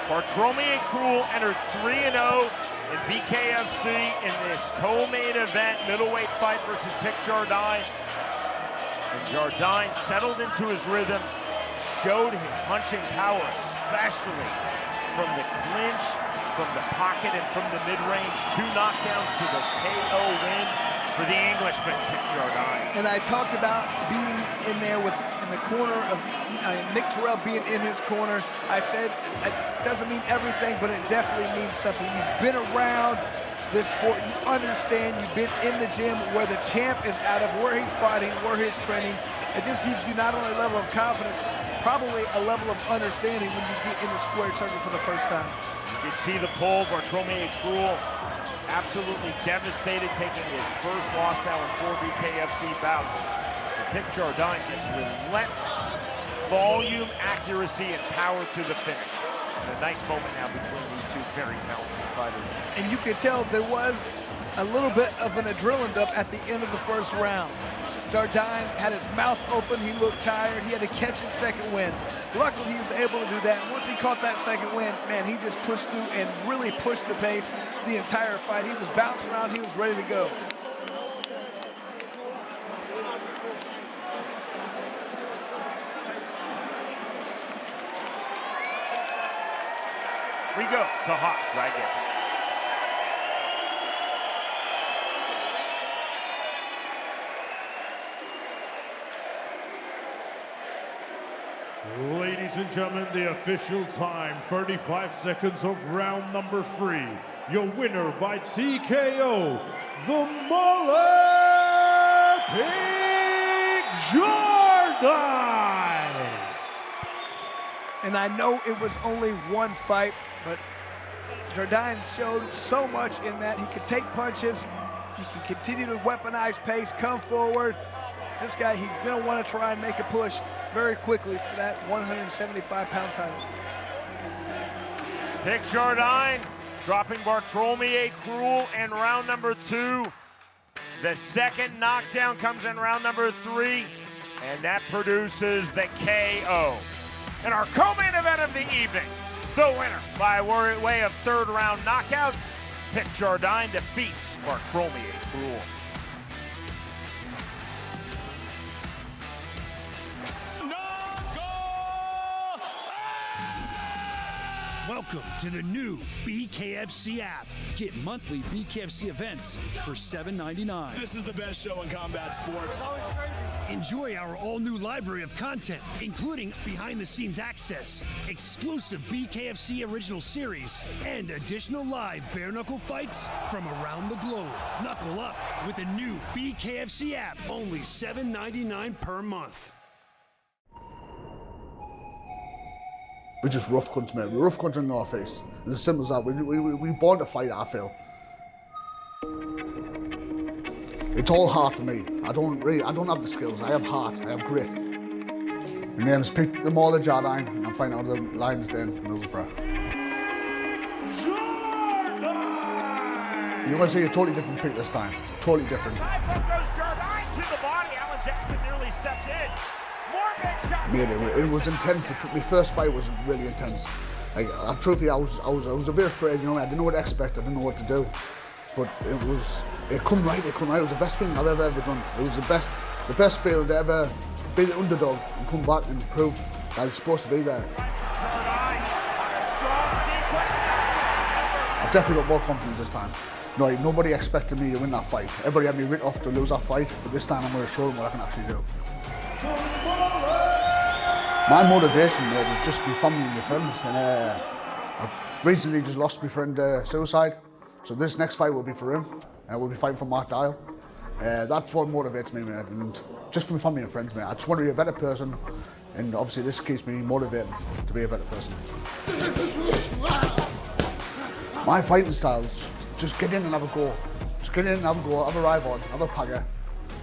Bartolomé Krol entered 3-0 in BKFC in this co-main event middleweight fight versus Jardine. And Jardine settled into his rhythm, showed his punching power, especially from the clinch, from the pocket, and from the mid-range. 2 knockdowns to the KO win for the Englishman, Jardine. And I talked about being in there in the corner of Nick Terrell being in his corner. I said it doesn't mean everything, but it definitely means something. You've been around this sport, you understand, you've been in the gym where the champ is out of, where he's fighting, where he's training. It just gives you not only a level of confidence, probably a level of understanding when you get in the square circle for the first time. You can see the pull. Bartolomé Krol absolutely devastated, taking his first loss now in 4 BKFC bouts. But Jardine just relentless volume, accuracy, and power to the finish. And a nice moment now between these 2 very talented fighters. And you could tell there was a little bit of an adrenaline dump at the end of the first round. Jardine had his mouth open, he looked tired, he had to catch his second win. Luckily, he was able to do that. And once he caught that second win, man, he just pushed through and really pushed the pace the entire fight. He was bouncing around, he was ready to go. We go to Hutch right here. Ladies and gentlemen, the official time, 35 seconds of round number 3. Your winner by TKO, the Mullet Pig Jardine. And I know it was only one fight, but Jardine showed so much in that he could take punches, he can continue to weaponize pace, come forward, this guy, he's going to want to try and make a push very quickly for that 175-pound title. Pick Jordine, dropping Bartholomew Krol in round number 2. The second knockdown comes in round number 3, and that produces the KO. In our co-main event of the evening, the winner by way of third-round knockout, Pick Jordine defeats Bartholomew Krol. Welcome to the new BKFC app. Get monthly BKFC events for $7.99. This is the best show in combat sports. Enjoy our all-new library of content, including behind-the-scenes access, exclusive BKFC original series, and additional live bare-knuckle fights from around the globe. Knuckle up with the new BKFC app, only $7.99 per month. We're just rough cunts, mate. We're rough cunts in our face. It's as simple as that. We're born to fight, I feel. It's all heart for me. I don't have the skills. I have heart. I have grit. My name's picked them all at JARDINE, and I'm fighting out of the Lions Den, Middlesbrough. You're going to see a totally different pick this time. Totally different. High foot goes Jordine to the body. Alan Jackson nearly stepped in. More big shots. Mate, it was intense. My first fight was really intense. Like, truthfully, I was a bit afraid. You know, I didn't know what to expect. I didn't know what to do. But it come right. It come right. It was the best thing I've ever done. It was the best feeling to ever be the underdog and come back and prove that I was supposed to be there. I've definitely got more confidence this time. No, nobody expected me to win that fight. Everybody had me written off to lose that fight, but this time I'm going to show them what I can actually do. My motivation was just my family and my friends, and I've recently just lost my friend suicide, so this next fight will be for him, and we'll be fighting for Mark Dial. That's what motivates me, mate, and just for my family and friends, mate. I just want to be a better person, and obviously this keeps me motivated to be a better person. My fighting style is just get in and have a go. Just get in and have a go, have a rive on, have a pagger,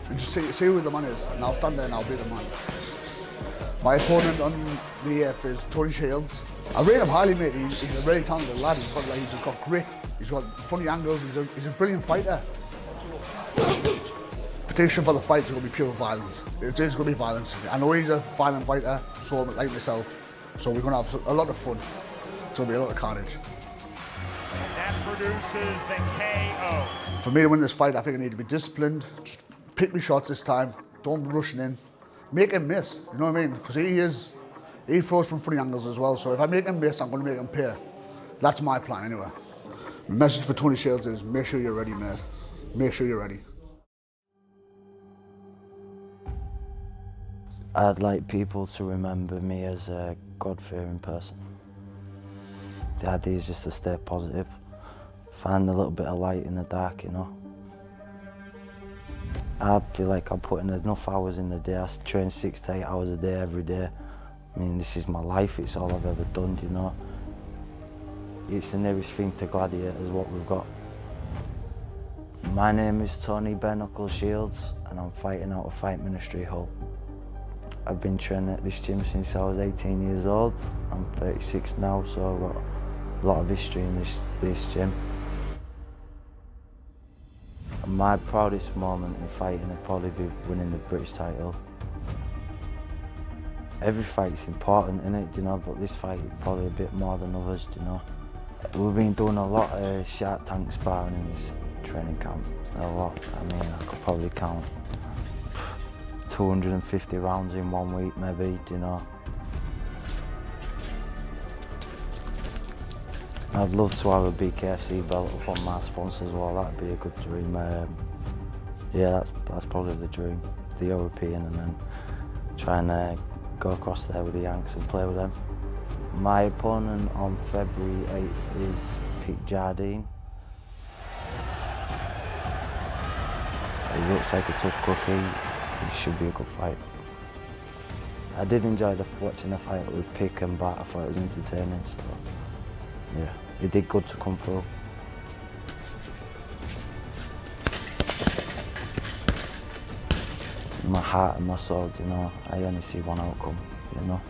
and just see who the man is, and I'll stand there and I'll be the man. My opponent on the EF is Tony Shields. I rate him highly, mate. He's a really talented lad. He's got grit. He's got funny angles. He's a brilliant fighter. Prediction for the fight is going to be pure violence. It is going to be violence. I know he's a violent fighter, so like myself. So we're going to have a lot of fun. It's going to be a lot of carnage. And that produces the KO. For me to win this fight, I think I need to be disciplined. Just pick my shots this time. Don't be rushing in. Make him miss, you know what I mean? Because he throws from funny angles as well, so if I make him miss, I'm going to make him pay. That's my plan anyway. My message for Tony Shields is make sure you're ready, mate. Make sure you're ready. I'd like people to remember me as a God-fearing person. The idea is just to stay positive, find a little bit of light in the dark, you know. I feel like I'm putting enough hours in the day. I train 6 to 8 hours a day every day. I mean, this is my life, it's all I've ever done, you know. It's the nearest thing to gladiators what we've got. My name is Tony Bare Knuckle Shields, and I'm fighting out of Fight Ministry Hull. I've been training at this gym since I was 18 years old. I'm 36 now, so I've got a lot of history in this gym. My proudest moment in fighting would probably be winning the British title. Every fight's important, innit, you know, but this fight is probably a bit more than others, you know. We've been doing a lot of Shark Tank sparring in this training camp, a lot. I mean, I could probably count 250 rounds in 1 week, maybe, you know. I'd love to have a BKFC belt upon my sponsors as well. That'd be a good dream. Yeah, that's probably the dream, the European, and then try and go across there with the Yanks and play with them. My opponent on February 8th is Pick Jardine. He looks like a tough cookie. It should be a good fight. I did enjoy watching the fight with Pick and Bat. I thought it was entertaining. So, yeah, he did good to come through. my heart and my soul, you know. I only see one outcome, you know.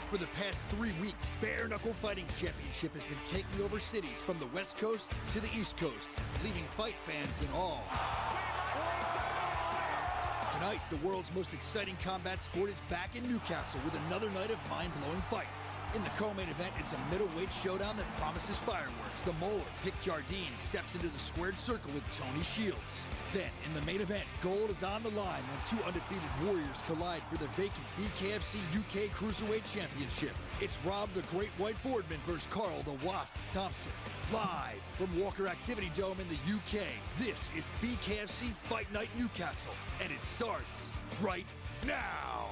For the past 3 weeks, Bare Knuckle Fighting Championship has been taking over cities from the West Coast to the East Coast, leaving fight fans in awe. Tonight, the world's most exciting combat sport is back in Newcastle with another night of mind-blowing fights. In the co-main event, it's a middleweight showdown that promises fireworks. The Molar, Pick Jardine, steps into the squared circle with Tony Shields. Then, in the main event, gold is on the line when two undefeated warriors collide for the vacant BKFC UK Cruiserweight Championship. It's Rob the Great White Boardman versus Karl the Wasp Thompson. Live from Walker Activity Dome in the UK, this is BKFC Fight Night Newcastle, and it starts right now.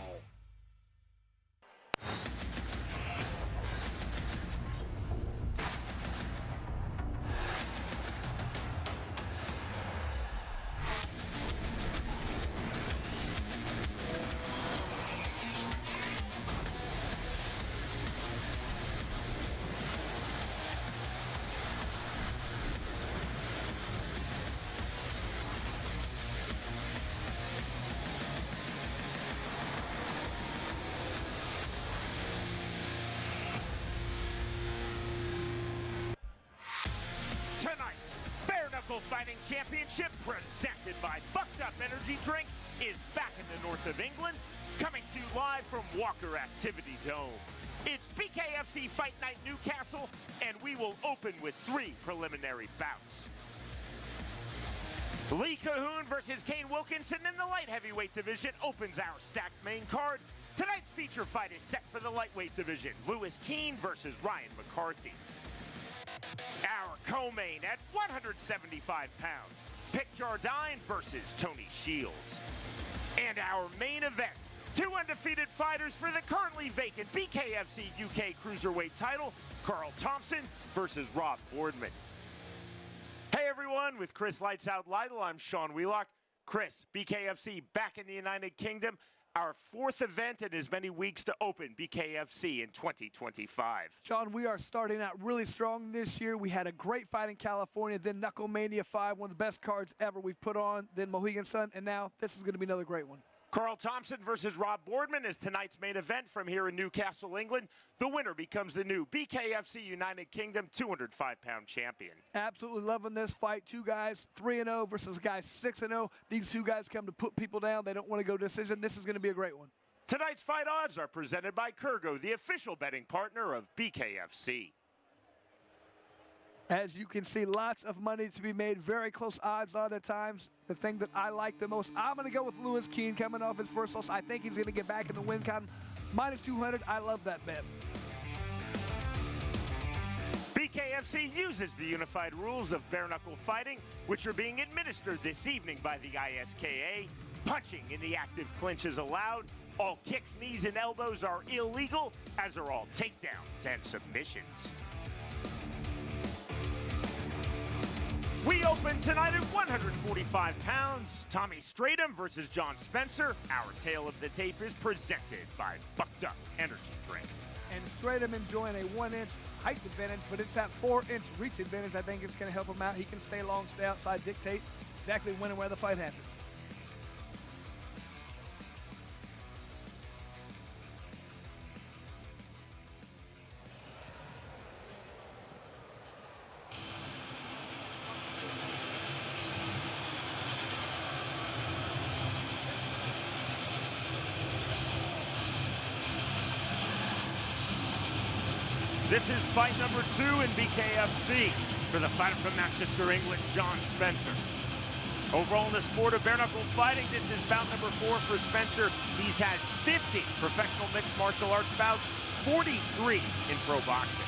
Tonight's Bare Knuckle Fighting Championship, presented by Bucked Up Energy Drink, is back in the north of England, coming to you live from Walker Activity Dome. It's BKFC Fight Night Newcastle, and we will open with 3 preliminary bouts. Lee Cahoon versus Kane Wilkinson in the light heavyweight division opens our stacked main card. Tonight's feature fight is set for the lightweight division, Lewis Keane versus Ryan McCarthy. Our co-main at 175 pounds, Pick Jardine versus Tony Shields. And our main event, 2 undefeated fighters for the currently vacant BKFC UK Cruiserweight title, Karl Thompson versus Rob Boardman. Hey everyone, with Chris Lights Out Lytle, I'm Sean Wheelock. Chris, BKFC back in the United Kingdom. Our 4th event in as many weeks to open BKFC in 2025. Sean, we are starting out really strong this year. We had a great fight in California, then Knuckle Mania 5, one of the best cards ever we've put on, then Mohegan Sun, and now this is going to be another great one. Karl Thompson versus Rob Boardman is tonight's main event from here in Newcastle, England. The winner becomes the new BKFC United Kingdom 205-pound champion. Absolutely loving this fight. 2 guys, 3-0 versus guys 6-0. These 2 guys come to put people down. They don't want to go decision. This is going to be a great one. Tonight's fight odds are presented by Kurgo, the official betting partner of BKFC. As you can see, lots of money to be made. Very close odds on at times. The thing that I like the most, I'm going to go with Lewis Keane coming off his first loss. I think he's going to get back in the win column. Minus 200, I love that bet. BKFC uses the unified rules of bare knuckle fighting, which are being administered this evening by the ISKA. Punching in the active clinch is allowed. All kicks, knees, and elbows are illegal, as are all takedowns and submissions. We open tonight at 145 pounds. Tommy STRYDOM versus John Spencer. Our tale of the tape is presented by Bucked Up Energy Drink. And STRYDOM enjoying a 1-inch height advantage, but it's that 4-inch reach advantage. I think it's going to help him out. He can stay long, stay outside, dictate exactly when and where the fight happens. This is fight number 2 in BKFC for the fighter from Manchester, England, John Spencer. Overall in the sport of bare knuckle fighting, this is bout number 4 for Spencer. He's had 50 professional mixed martial arts bouts, 43 in pro boxing.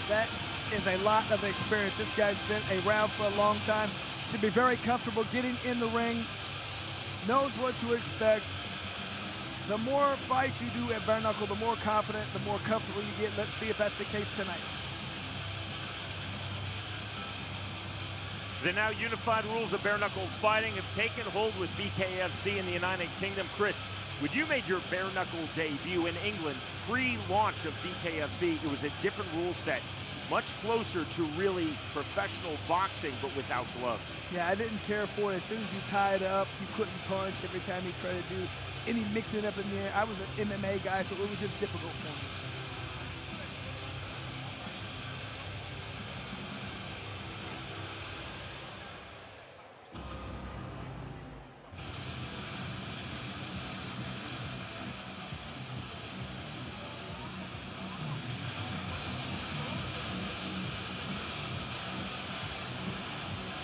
That is a lot of experience. This guy's been around for a long time. Should be very comfortable getting in the ring, knows what to expect. The more fights you do at bare knuckle, the more confident, the more comfortable you get. Let's see if that's the case tonight. The now unified rules of bare knuckle fighting have taken hold with BKFC in the United Kingdom. Chris, when you made your bare knuckle debut in England, pre-launch of BKFC, it was a different rule set, much closer to really professional boxing, but without gloves. Yeah, I didn't care for it. As soon as you tied up, you couldn't punch every time you tried to do any mixing up in there. I was an MMA guy, so it was just difficult for me.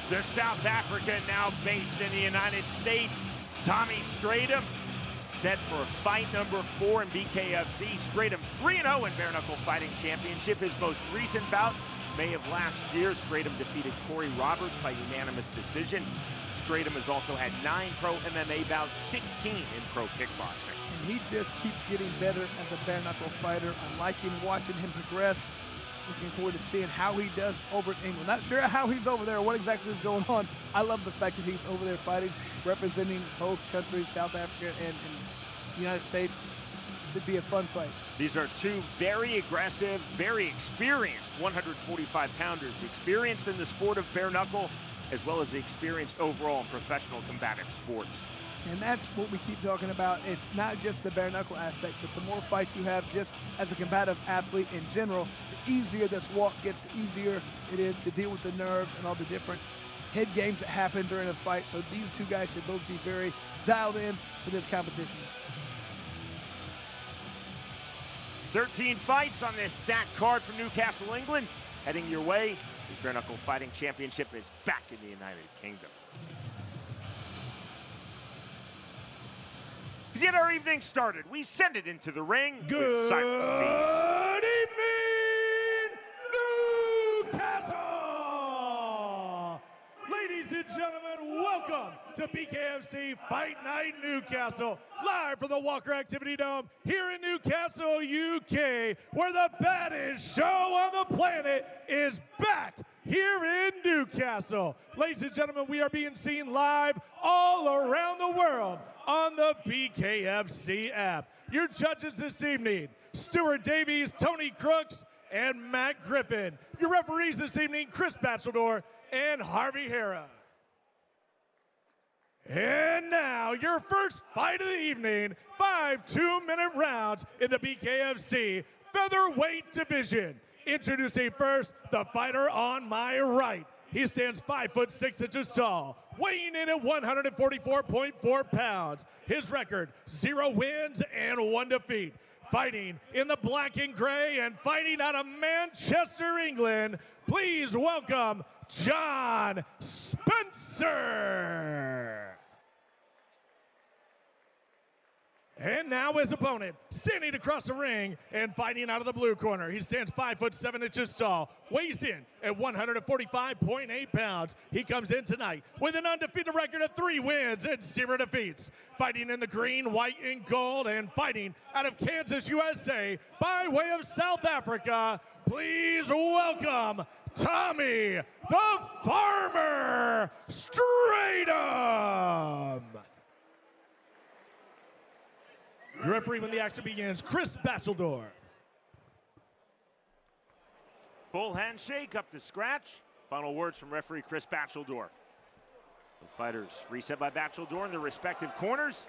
The South African now based in the United States, Tommy STRYDOM, set for fight number 4 in BKFC. STRYDOM 3-0 in Bare Knuckle Fighting Championship. His most recent bout, May of last year, STRYDOM defeated Corey Roberts by unanimous decision. STRYDOM has also had 9 pro MMA bouts, 16 in pro kickboxing. And he just keeps getting better as a bare knuckle fighter. I'm liking watching him progress. Looking forward to seeing how he does over in England. Not sure how he's over there, what exactly is going on. I love the fact that he's over there fighting, representing both countries, South Africa and the United States. Should be a fun fight. These are two very aggressive, very experienced 145-pounders, experienced in the sport of bare knuckle, as well as experienced overall in professional combative sports. And that's what we keep talking about. It's not just the bare knuckle aspect, but the more fights you have just as a combative athlete in general, the easier this walk gets, the easier it is to deal with the nerves and all the different head games that happen during a fight. So these two guys should both be very dialed in for this competition. 13 fights on this stacked card from Newcastle, England. Heading your way, this Bare Knuckle Fighting Championship is back in the United Kingdom. To get our evening started, we send it into the ring with Silas Fees. Good evening, Newcastle! Ladies and gentlemen, welcome to BKFC Fight Night Newcastle, live from the Walker Activity Dome here in Newcastle, UK, where the baddest show on the planet is back here in Newcastle. Ladies and gentlemen, we are being seen live all around the world on the BKFC app. Your judges this evening, Stuart Davies, Tony Crooks, and Matt Griffin. Your referees this evening, Chris Batcheldor and Harvey Hara. And now, your first fight of the evening, 5 two-minute rounds in the BKFC featherweight division. Introducing first, the fighter on my right. He stands 5'6" tall, weighing in at 144.4 pounds. His record, 0 wins and 1 defeat. Fighting in the black and gray and fighting out of Manchester, England, please welcome John Spencer. And now his opponent, standing across the ring and fighting out of the blue corner. He stands 5'7" tall, weighs in at 145.8 pounds. He comes in tonight with an undefeated record of 3 wins and 0 defeats. Fighting in the green, white, and gold, and fighting out of Kansas, USA, by way of South Africa, please welcome Tommy the Farmer STRYDOM. Your referee when the action begins, Chris Batcheldor. Full handshake up to scratch. Final words from referee Chris Batcheldor. The fighters reset by Batcheldor in their respective corners.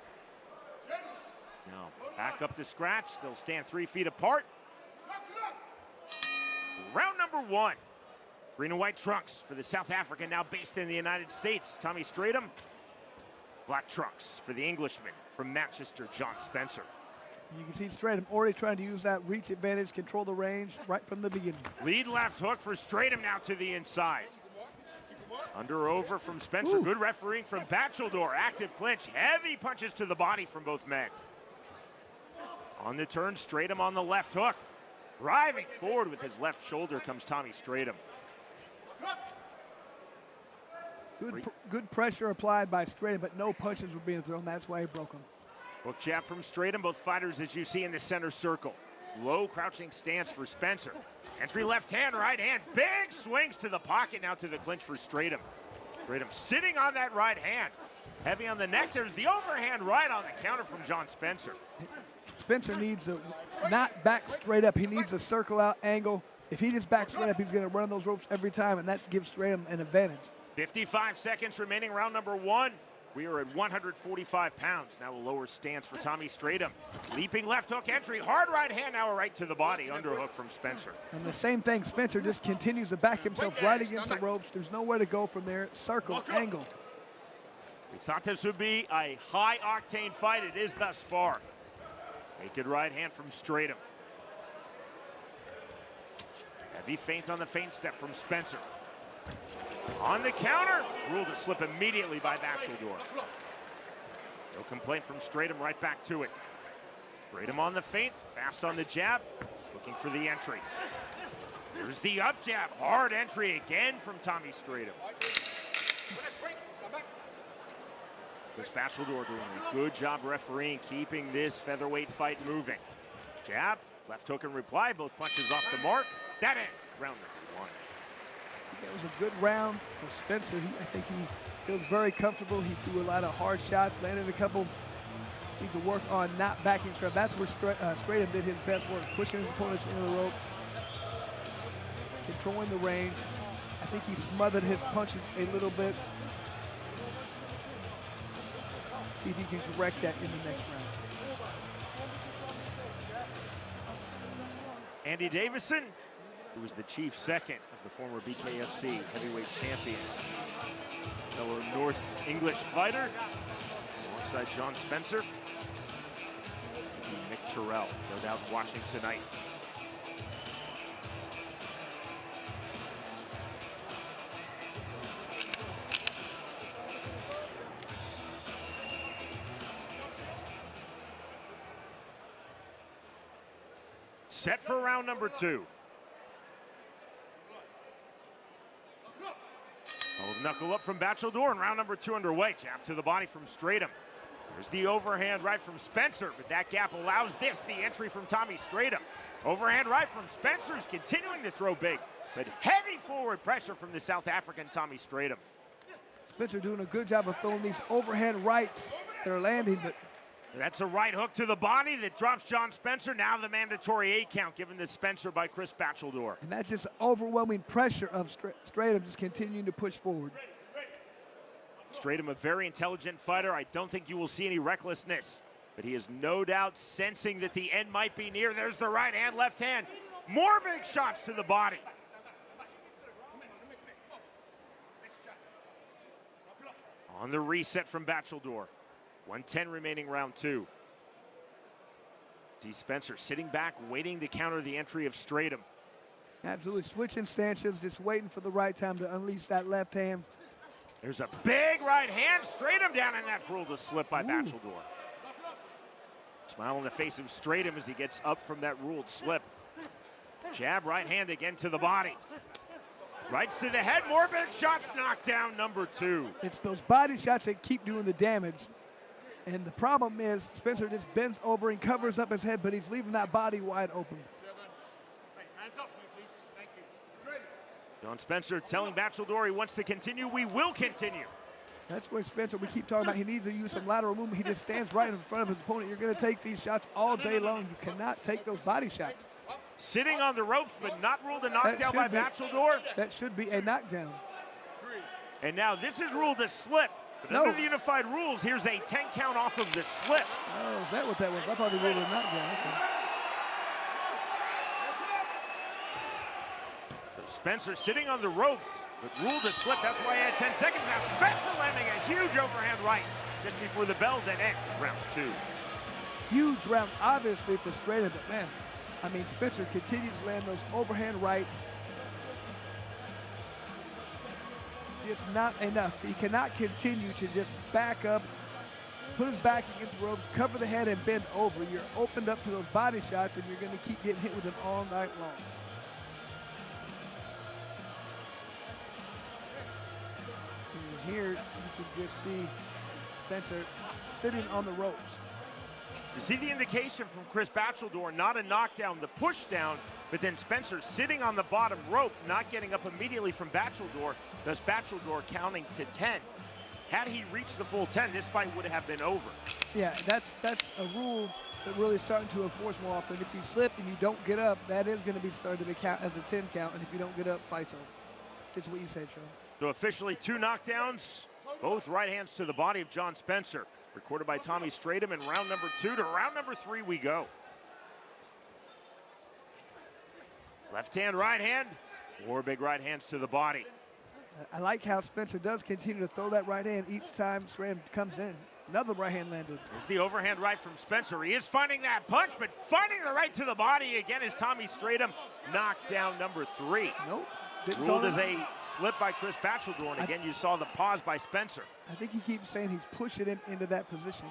Now back up to scratch. They'll stand 3 feet apart. Round number 1. Green and white trunks for the South African, now based in the United States, Tommy STRYDOM. Black trunks for the Englishman from Manchester, John Spencer. You can see STRYDOM already trying to use that reach advantage, control the range right from the beginning. Lead left hook for STRYDOM now to the inside. Under over from Spencer. Ooh. Good refereeing from Batcheldor. Active clinch, heavy punches to the body from both men. On the turn, STRYDOM on the left hook. Driving forward with his left shoulder comes Tommy STRYDOM. Good pressure applied by STRYDOM, but no punches were being thrown. That's why he broke him. Hook jab from STRYDOM. Both fighters, as you see, in the center circle. Low crouching stance for Spencer. Entry left hand, right hand. Big swings to the pocket, now to the clinch for STRYDOM. STRYDOM sitting on that right hand. Heavy on the neck. There's the overhand right on the counter from John Spencer. Spencer needs to not back straight up. He needs a circle out angle. If he just backs straight up, he's going to run those ropes every time, and that gives STRYDOM an advantage. 55 seconds remaining, round number 1. We are at 145 pounds. Now a lower stance for Tommy STRYDOM. Leaping left hook entry, hard right hand, now right to the body, underhook from Spencer. And the same thing, Spencer just continues to back himself right against the ropes. There's nowhere to go from there. Circle, angle. We thought this would be a high-octane fight. It is thus far. Naked right hand from STRYDOM. Heavy feint on the feint step from Spencer. On the counter, ruled a slip immediately by Bacheldor. No complaint from STRYDOM, right back to it. STRYDOM on the feint, fast on the jab, looking for the entry. Here's the up jab, hard entry again from Tommy STRYDOM. Chris Bacheldor doing a good job refereeing, keeping this featherweight fight moving. Jab, left hook and reply, both punches off the mark. That ends round number 1. That was a good round for Spencer. I think he feels very comfortable. He threw a lot of hard shots, landed a couple. Needs to work on not backing Straum. That's where STRYDOM did his best work, pushing his opponents into the ropes, controlling the range. I think he smothered his punches a little bit. See if he can correct that in the next round. Andy Davison, who was the chief second of the former BKFC heavyweight champion, fellow North English fighter, alongside John Spencer, and Mick Terrell, no doubt watching tonight. Set for round number 2. Knuckle up from Bacheldor, and round number 2 underway. Jab to the body from STRYDOM. There's the overhand right from Spencer, but that gap allows this, the entry from Tommy STRYDOM. Overhand right from Spencer, who's continuing to throw big, but heavy forward pressure from the South African Tommy STRYDOM. Spencer doing a good job of throwing these overhand rights that are landing, but that's a right hook to the body that drops John Spencer. Now the mandatory 8 count given to Spencer by Chris Bacheldor. And that's just overwhelming pressure of STRYDOM just continuing to push forward. STRYDOM, a very intelligent fighter. I don't think you will see any recklessness, but he is no doubt sensing that the end might be near. There's the right hand, left hand. More big shots to the body. On the reset from Bacheldor. 1:10 remaining round 2. See Spencer sitting back, waiting to counter the entry of STRYDOM. Absolutely switching stances, just waiting for the right time to unleash that left hand. There's a big right hand, STRYDOM down, and that's ruled a slip by Bacheldor. Smile on the face of STRYDOM as he gets up from that ruled slip. Jab, right hand again to the body. Rights to the head, more big shots, knockdown number 2. It's those body shots that keep doing the damage. And the problem is Spencer just bends over and covers up his head, but he's leaving that body wide open. John Spencer telling Bacheldor he wants to continue. We will continue. That's where Spencer, we keep talking about, he needs to use some lateral movement. He just stands right in front of his opponent. You're going to take these shots all day long. You cannot take those body shots. Sitting on the ropes, but not ruled a knockdown by Bacheldor. That should be a knockdown. And now this is ruled a slip. But under the unified rules, here's a 10 count off of the slip. Oh, is that what that was? I thought he ruled a knockdown. Okay. So Spencer sitting on the ropes, but ruled a slip. That's why he had 10 seconds. Now Spencer landing a huge overhand right just before the bell that ends round 2. Huge round, obviously, for STRYDOM, but man, I mean, Spencer continues to land those overhand rights. Just not enough. He cannot continue to just back up, put his back against the ropes, cover the head, and bend over. You're opened up to those body shots, and you're going to keep getting hit with them all night long. And here, you can just see Spencer sitting on the ropes. You see the indication from Chris Bacheldor, not a knockdown, the push down, but then Spencer sitting on the bottom rope, not getting up immediately from Bacheldor, thus Bacheldor counting to 10. Had he reached the full 10, this fight would have been over. Yeah, that's a rule that really is starting to enforce more often. If you slip and you don't get up, that is going to be started to count as a 10 count, and if you don't get up, fight's over. That's what you said, Sean. So officially 2 knockdowns, both right hands to the body of John Spencer. Recorded by Tommy STRYDOM in round number 2. To round number 3 we go. Left hand, right hand. More big right hands to the body. I like how Spencer does continue to throw that right hand each time STRYDOM comes in. Another right hand landed. There's the overhand right from Spencer. He is finding that punch, but finding the right to the body again is Tommy STRYDOM. Knockdown number 3. Nope. Ruled as a slip by Chris Bachelor, and again you saw the pause by Spencer. I think he keeps saying he's pushing him into that position.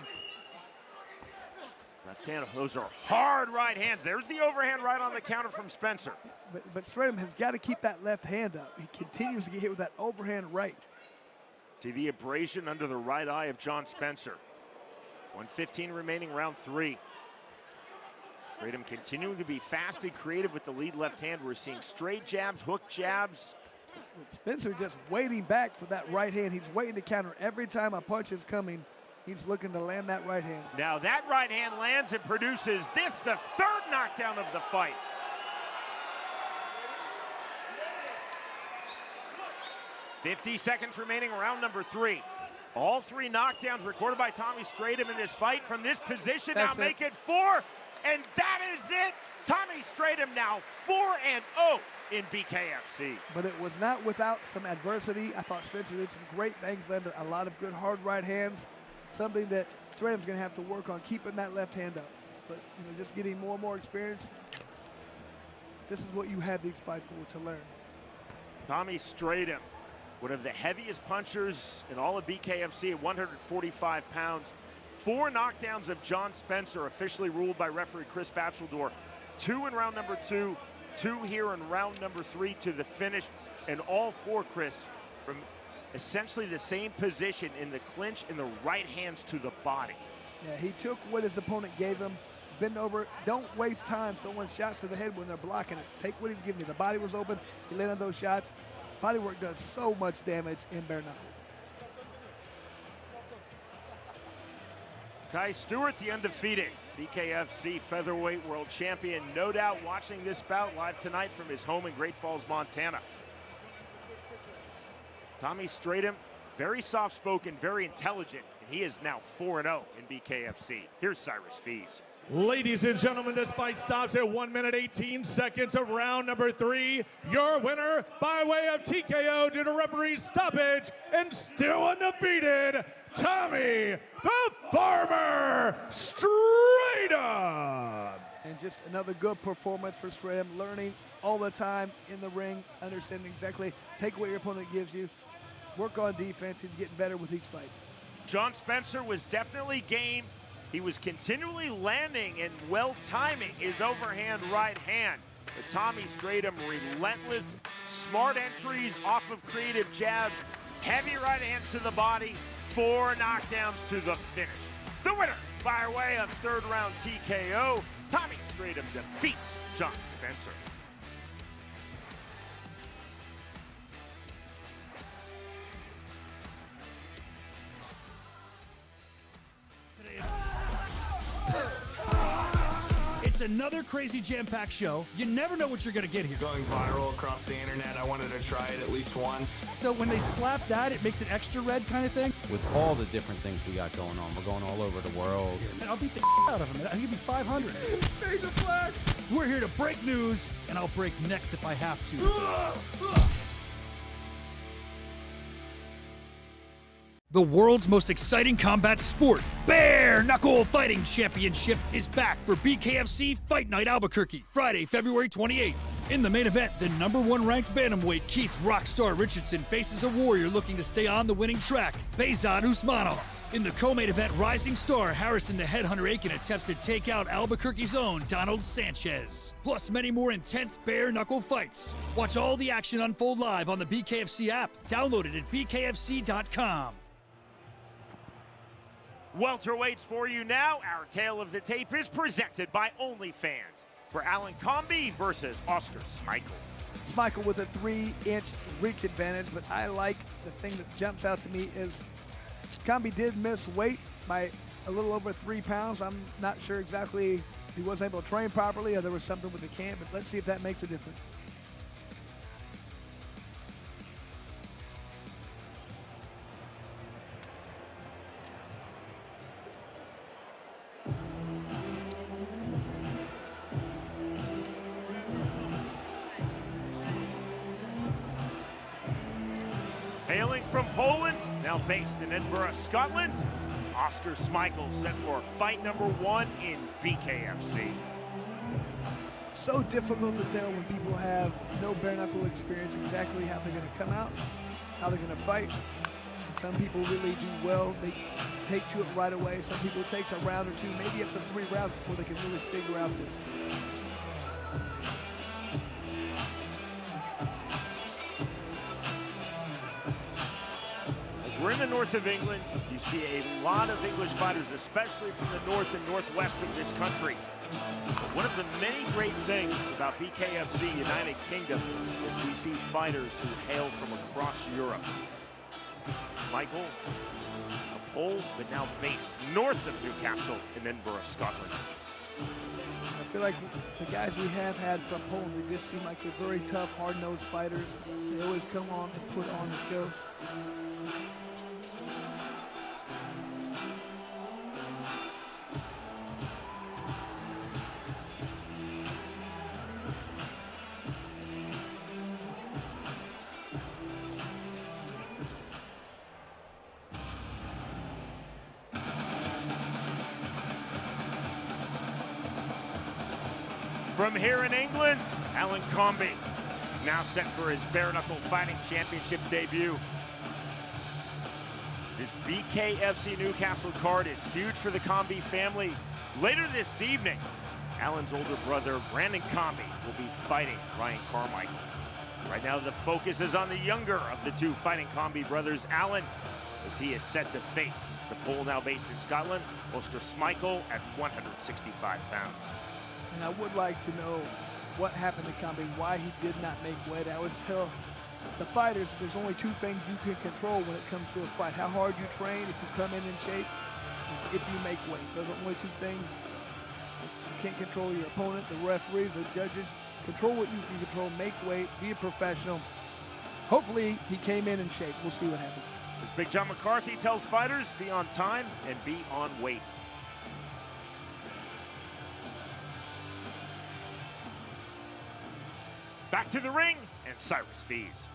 Left hand, those are hard right hands. There's the overhand right on the counter from Spencer. But STRYDOM has got to keep that left hand up. He continues to get hit with that overhand right. See the abrasion under the right eye of John Spencer. 1:15 remaining, round 3. STRYDOM continuing to be fast and creative with the lead left hand. We're seeing straight jabs, hook jabs. Spencer just waiting back for that right hand. He's waiting to counter every time a punch is coming. He's looking to land that right hand. Now that right hand lands and produces this, the third knockdown of the fight. .50 seconds remaining, round number 3. All 3 knockdowns recorded by Tommy STRYDOM in this fight from this position. That's now make it 4, and that is it. Tommy STRYDOM now 4-0 in BKFC. But it was not without some adversity. I thought Spencer did some great things, landed a lot of good hard right hands. Something that STRYDOM's going to have to work on, keeping that left hand up. But just getting more and more experience. This is what you have these fights for, to learn. Tommy STRYDOM, one of the heaviest punchers in all of BKFC at 145 pounds. 4 knockdowns of John Spencer, officially ruled by referee Chris Bachelor. 2 in round number 2, 2 here in round number 3 to the finish. And all 4, Chris, from essentially the same position in the clinch and the right hands to the body. Yeah, he took what his opponent gave him, bend over. Don't waste time throwing shots to the head when they're blocking it. Take what he's giving you. The body was open. He landed those shots. Body work does so much damage in bare knuckle. Kai Stewart, the undefeated BKFC featherweight world champion, no doubt watching this bout live tonight from his home in Great Falls, Montana. Tommy STRYDOM, very soft-spoken, very intelligent, and he is now 4-0 in BKFC. Here's Cyrus Fees. Ladies and gentlemen, this fight stops at 1 minute 18 seconds of round number 3. Your winner by way of TKO due to referee stoppage and still undefeated, Tommy the Farmer STRYDOM. And just another good performance for STRYDOM, learning all the time in the ring, understanding exactly, take what your opponent gives you, work on defense. He's getting better with each fight. John Spencer was definitely game. He was continually landing and well timing his overhand right hand. But Tommy STRYDOM, relentless, smart entries off of creative jabs, heavy right hands to the body, 4 knockdowns to the finish. The winner by way of 3rd round TKO, Tommy STRYDOM defeats John Spencer. It's another crazy jam-packed show. You never know what you're gonna get here. Going viral across the internet, I wanted to try it at least once. So when they slap that, it makes it extra red kind of thing? With all the different things we got going on, we're going all over the world. And I'll beat the out of him. I'll give you 500. Fade the flag! We're here to break news, and I'll break necks if I have to. The world's most exciting combat sport, Bare Knuckle Fighting Championship, is back for BKFC Fight Night Albuquerque, Friday, February 28th. In the main event, the #1 ranked bantamweight Keith Rockstar Richardson faces a warrior looking to stay on the winning track, Behzad Usmanov. In the co-main event, rising star Harrison the Headhunter Aiken attempts to take out Albuquerque's own Donald Sanchez. Plus many more intense bare knuckle fights. Watch all the action unfold live on the BKFC app. Download it at bkfc.com. Welterweights for you now. Our tale of the tape is presented by OnlyFans for Alan COMBY versus Oscar SMYKIEL. SMYKIEL with a 3-inch reach advantage, but I like the thing that jumps out to me is COMBY did miss weight by a little over 3 pounds. I'm not sure exactly if he wasn't able to train properly or there was something with the camp, but let's see if that makes a difference. Hailing from Poland, now based in Edinburgh, Scotland, Oscar SMYKIEL set for fight #1 in BKFC. so difficult to tell when people have no bare knuckle experience exactly how they're going to come out, how they're going to fight. Some people really do well. They take to it right away. Some people it takes a round or two, maybe up to 3 rounds before they can really figure out this. As we're in the north of England, you see a lot of English fighters, especially from the north and northwest of this country. But one of the many great things about BKFC United Kingdom is we see fighters who hail from across Europe. Smykiel, a Pole, but now based north of Newcastle in Edinburgh, Scotland. I feel like the guys we have had from Poland, they just seem like they're very tough, hard-nosed fighters. They always come on and put on the show. From here in England, Alan COMBY, now set for his bare knuckle fighting championship debut. This BKFC Newcastle card is huge for the COMBY family. Later this evening, Alan's older brother, Brandon COMBY, will be fighting Ryan Carmichael. Right now, the focus is on the younger of the two fighting COMBY brothers, Alan, as he is set to face the Pole now based in Scotland, Oskar Smykiel, at 165 pounds. And I would like to know what happened to COMBY, why he did not make weight. I always tell the fighters there's only 2 things you can control when it comes to a fight. How hard you train, if you come in shape, and if you make weight. Those are only 2 things. You can't control your opponent, the referees, the judges. Control what you can control, make weight, be a professional. Hopefully he came in shape. We'll see what happens. As Big John McCarthy tells fighters, be on time and be on weight. Back to the ring, and Cyrus Fees.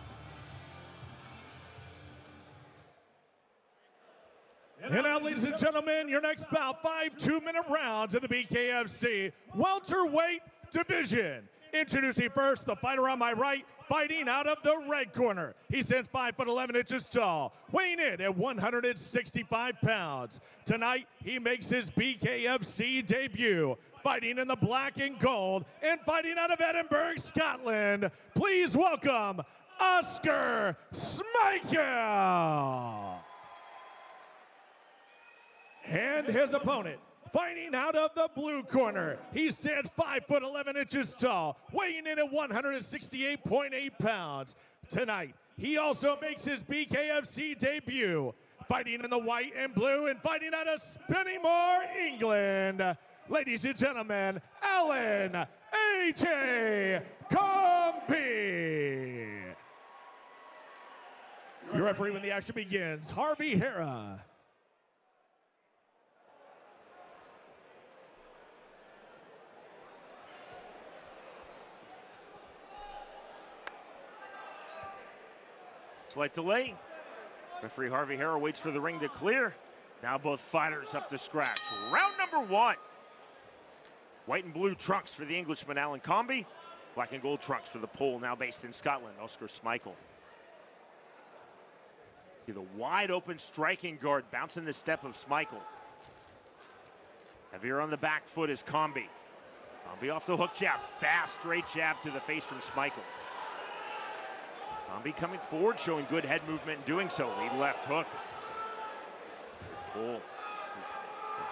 And now, ladies and gentlemen, your next bout, 5 2-minute rounds in the BKFC welterweight division. Introducing first, the fighter on my right, fighting out of the red corner. He stands 5'11" tall, weighing in at 165 pounds. Tonight, he makes his BKFC debut, fighting in the black and gold, and fighting out of Edinburgh, Scotland. Please welcome Oskar SMYKIEL. And his opponent, fighting out of the blue corner. He stands 5'11" tall, weighing in at 168.8 pounds. Tonight, he also makes his BKFC debut, fighting in the white and blue and fighting out of Spennymoor, England. Ladies and gentlemen, Alan A.J. COMBY. Your referee when the action begins, Harvey Hara. Slight delay. Referee Harvey Hara waits for the ring to clear. Now both fighters up to scratch. Round number 1. White and blue trunks for the Englishman, Alan COMBY. Black and gold trunks for the Pole, now based in Scotland, Oskar SMYKIEL. See the wide open striking guard bouncing the step of SMYKIEL. Heavier on the back foot is COMBY. COMBY off the hook jab. Fast straight jab to the face from SMYKIEL. COMBY coming forward, showing good head movement and doing so. Lead left hook. Pull.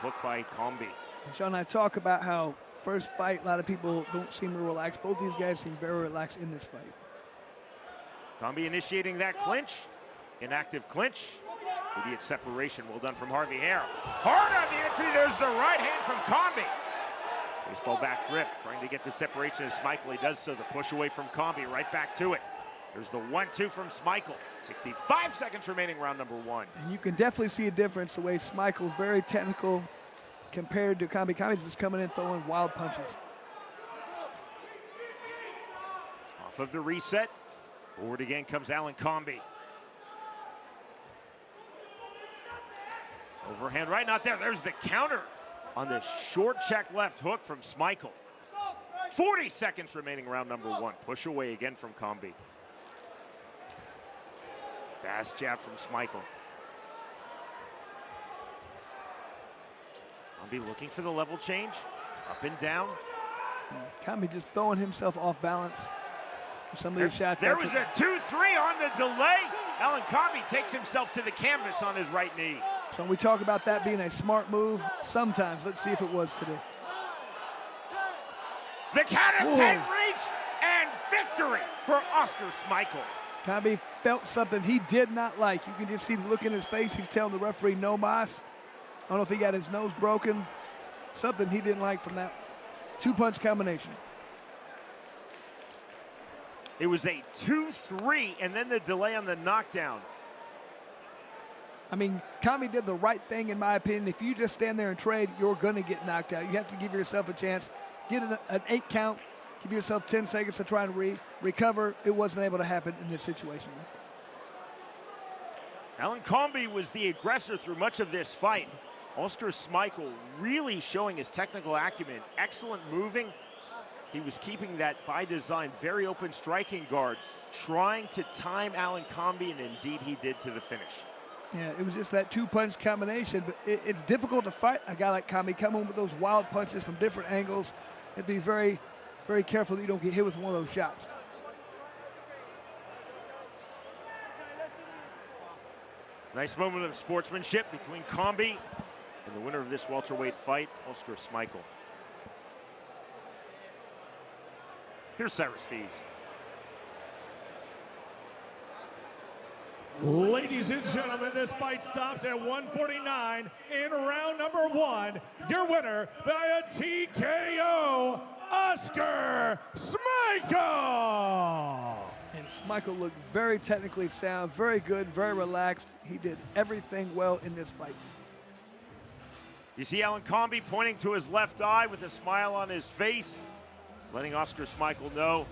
Hook by COMBY. Sean and I talk about how first fight, a lot of people don't seem relaxed. Both these guys seem very relaxed in this fight. COMBY initiating that clinch. Inactive clinch. Immediate separation. Well done from Harvey Hara. Hard on the entry. There's the right hand from COMBY. Baseball back grip. Trying to get the separation as SMYKIEL. He does so. The push away from COMBY. Right back to it. There's the 1-2 from SMYKIEL. 65 seconds remaining, round number 1. And you can definitely see a difference the way SMYKIEL, very technical compared to COMBY. COMBY's just coming in throwing wild punches. Off of the reset. Forward again comes Alan COMBY. Overhand right, not there. There's the counter on the short check left hook from SMYKIEL. 40 seconds remaining, round number 1. Push away again from COMBY. Fast jab from SMYKIEL. COMBY looking for the level change. Up and down. COMBY just throwing himself off balance. Some of these shots. There was a 2-3 on the delay. Alan COMBY takes himself to the canvas on his right knee. So when we talk about that being a smart move, sometimes, let's see if it was today. The count of 10 reach and victory for Oscar SMYKIEL. COMBY felt something he did not like. You can just see the look in his face. He's telling the referee no mas. I don't know if he got his nose broken. Something he didn't like from that two-punch combination. It was a 2-3 and then the delay on the knockdown. I mean, COMBY did the right thing in my opinion. If you just stand there and trade, you're gonna get knocked out. You have to give yourself a chance. Get an 8 count, give yourself 10 seconds to try and recover. It wasn't able to happen in this situation. Alan COMBY was the aggressor through much of this fight. Oscar SMYKIEL really showing his technical acumen. Excellent moving. He was keeping that, by design, very open striking guard, trying to time Alan COMBY, and indeed he did to the finish. Yeah, it was just that two-punch combination, but it's difficult to fight a guy like COMBY, come in with those wild punches from different angles, and be very, very careful that you don't get hit with one of those shots. Nice moment of sportsmanship between COMBY and the winner of this welterweight fight, Oscar SMYKIEL. Here's Cyrus Fees. Ladies and gentlemen, this fight stops at 149 in round number 1. Your winner via TKO, Oscar SMYKIEL. And SMYKIEL looked very technically sound, very good, very relaxed. He did everything well in this fight. You see Alan COMBY pointing to his left eye with a smile on his face, letting Oscar SMYKIEL know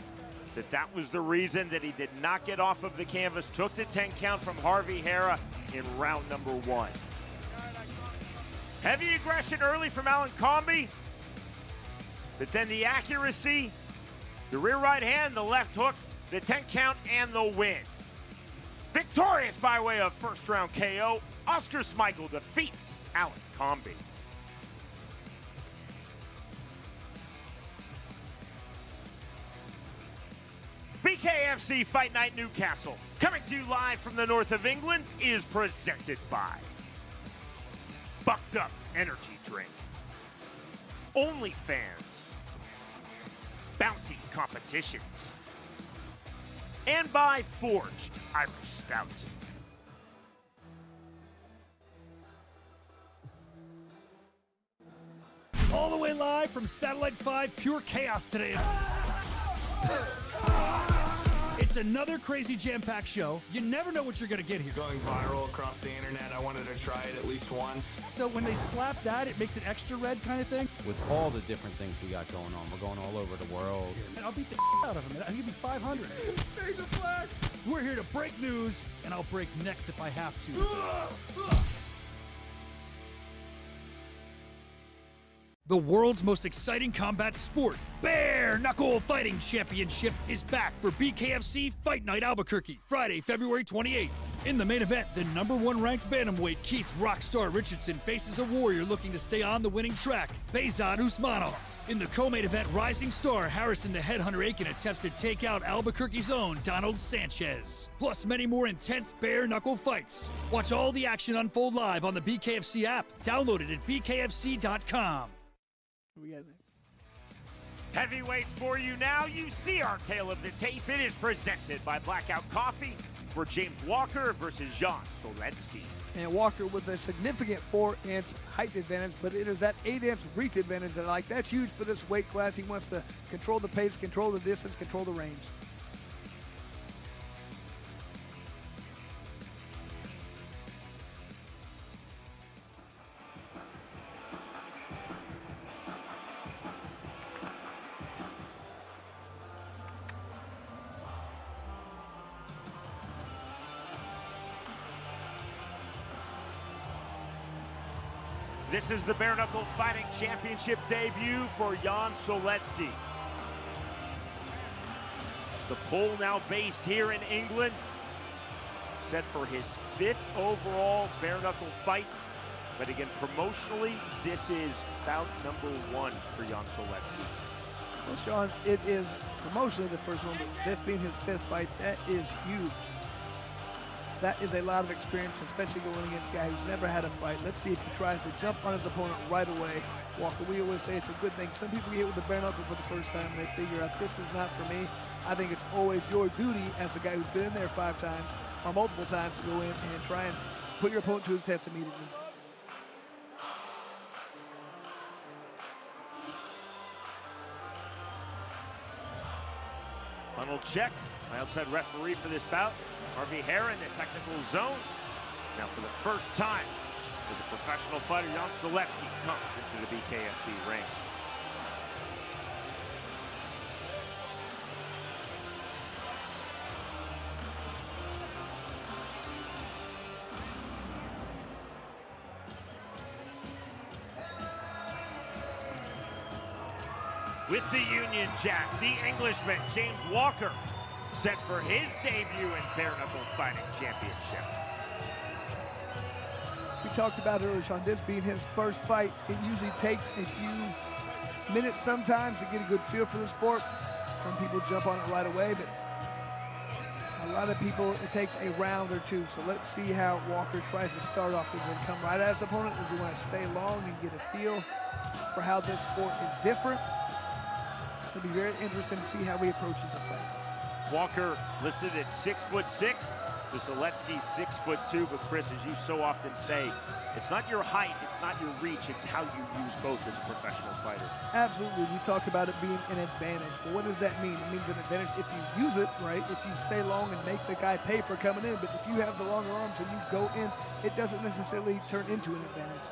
that that was the reason that he did not get off of the canvas, took the 10 count from Harvey Hara in round number 1. Heavy aggression early from Alan COMBY, but then the accuracy, the rear right hand, the left hook, the 10 count, and the win. Victorious by way of first round KO, Oscar SMYKIEL defeats Alan COMBY. BKFC Fight Night Newcastle, coming to you live from the north of England, is presented by Bucked Up Energy Drink, OnlyFans, Bounty Competitions, and by Forged Irish Stout. All the way live from Satellite 5 Pure Chaos today. It's another crazy jam-packed show. You never know what you're going to get here. Going viral across the internet, I wanted to try it at least once. So when they slap that, it makes it extra red kind of thing? With all the different things we got going on, we're going all over the world. And I'll beat the out of him. I think it'll be 500. Fade the flag! We're here to break news, and I'll break necks if I have to. The world's most exciting combat sport, Bare Knuckle Fighting Championship, is back for BKFC Fight Night Albuquerque, Friday, February 28th. In the main event, the #1 ranked bantamweight Keith Rockstar Richardson faces a warrior looking to stay on the winning track, Behzad Usmanov. In the co-main event, rising star Harrison the Headhunter Aiken attempts to take out Albuquerque's own Donald Sanchez. Plus many more intense bare knuckle fights. Watch all the action unfold live on the BKFC app. Download it at bkfc.com. Heavyweights for you now. You see our tail of the tape. It is presented by Blackout Coffee for James Walker versus Jan Chylinski. And Walker with a significant 4-inch height advantage, but it is that 8-inch reach advantage that I like. That's huge for this weight class. He wants to control the pace, control the distance, control the range. This is the Bare Knuckle Fighting Championship debut for Jan Chylinski. The Pole now based here in England. Set for his 5th overall bare knuckle fight. But again, promotionally, this is bout number 1 for Jan Chylinski. Well, Sean, it is promotionally the first one, but this being his 5th fight, that is huge. That is a lot of experience, especially going against a guy who's never had a fight. Let's see if he tries to jump on his opponent right away. Walker, we always say it's a good thing. Some people get hit with the bare knuckle for the first time and they figure out this is not for me. I think it's always your duty as a guy who's been in there 5 times or multiple times to go in and try and put your opponent to the test immediately. Funnel check. My outside referee for this bout, Harvey Hare in the technical zone. Now for the first time as a professional fighter, Jan Chylinski comes into the BKFC ring. With the Union Jack, the Englishman, James Walker, set for his debut in Bare Knuckle Fighting Championship. We talked about earlier, Sean, this being his first fight. It usually takes a few minutes sometimes to get a good feel for the sport. Some people jump on it right away, but a lot of people, it takes a round or 2. So let's see how Walker tries to start off. Is he going to come right at his opponent, or does he want to stay long and get a feel for how this sport is different? It'll be very interesting to see how he approaches the fight. Walker listed at 6'6", to Chylinski 6'2", but Chris, as you so often say, it's not your height, it's not your reach, it's how you use both as a professional fighter. Absolutely, you talk about it being an advantage. But what does that mean? It means an advantage if you use it, right? If you stay long and make the guy pay for coming in, but if you have the longer arms and you go in, it doesn't necessarily turn into an advantage.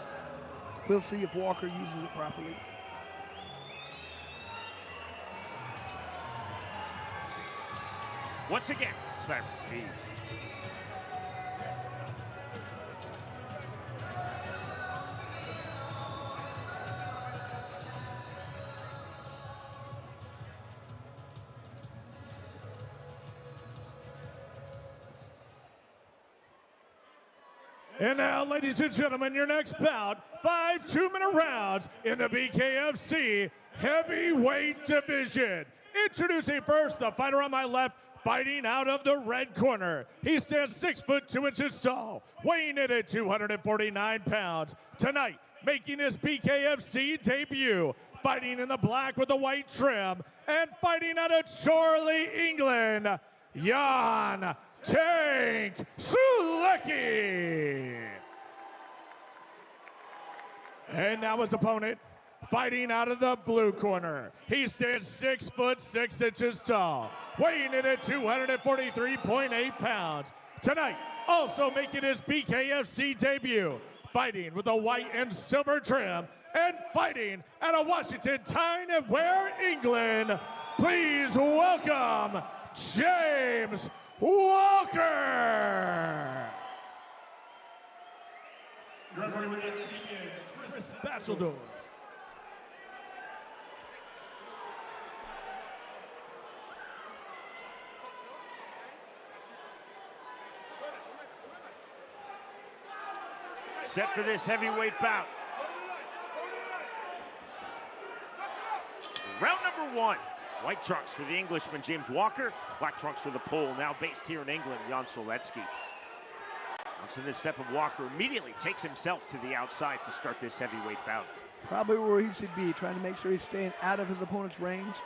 We'll see if Walker uses it properly. Once again, Cyrus Fees. And now, ladies and gentlemen, your next bout, 5 2-minute rounds in the BKFC heavyweight division. Introducing first the fighter on my left, fighting out of the red corner. He stands 6'2" tall, weighing in at 249 pounds. Tonight, making his BKFC debut, fighting in the black with the white trim, and fighting out of Chorley, England, Jan Tank Sulecki. And now his opponent, fighting out of the blue corner. He stands 6'6" tall, weighing in at 243.8 pounds. Tonight, also making his BKFC debut, fighting with a white and silver trim, and fighting out of Washington, Tyne-and-Wear, England. Please welcome James Walker. Chris Batchelder. Set for this heavyweight bout. Round number 1. White trunks for the Englishman, James Walker. Black trunks for the Pole, now based here in England, Jan Chylinski. Once in this step of Walker, immediately takes himself to the outside to start this heavyweight bout. Probably where he should be, trying to make sure he's staying out of his opponent's range.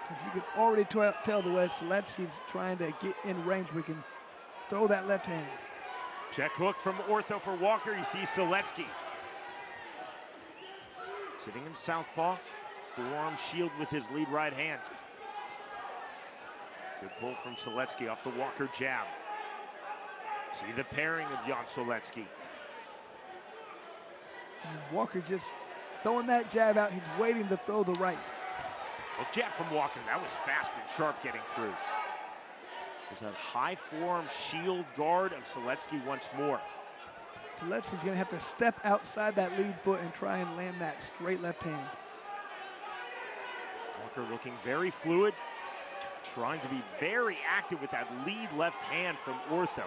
Because you can already tell the way Chylinski's trying to get in range where he can throw that left hand. Check hook from ortho for Walker. You see Chylinski sitting in southpaw, forearm shield with his lead right hand. Good pull from Chylinski off the Walker jab. See the pairing of Jan Chylinski. And Walker just throwing that jab out. He's waiting to throw the right. A jab from Walker. That was fast and sharp getting through. There's that high forearm shield guard of Chylinski once more. Chylinski's going to have to step outside that lead foot and try and land that straight left hand. Walker looking very fluid. trying to be very active with that lead left hand from Ortho.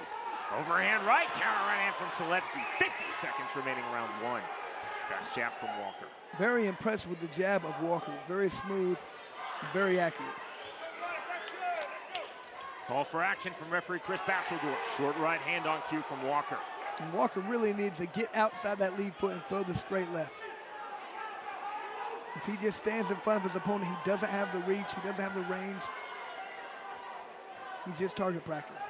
Overhand right, counter right hand from Chylinski. 50 seconds remaining round one. Fast jab from Walker. Very impressed with the jab of Walker. Very smooth, very accurate. Call for action from referee Chris Batcheldor. Short right hand on cue from Walker. And Walker really needs to get outside that lead foot and throw the straight left. If he just stands in front of his opponent, he doesn't have the reach, he doesn't have the range. He's just target practice.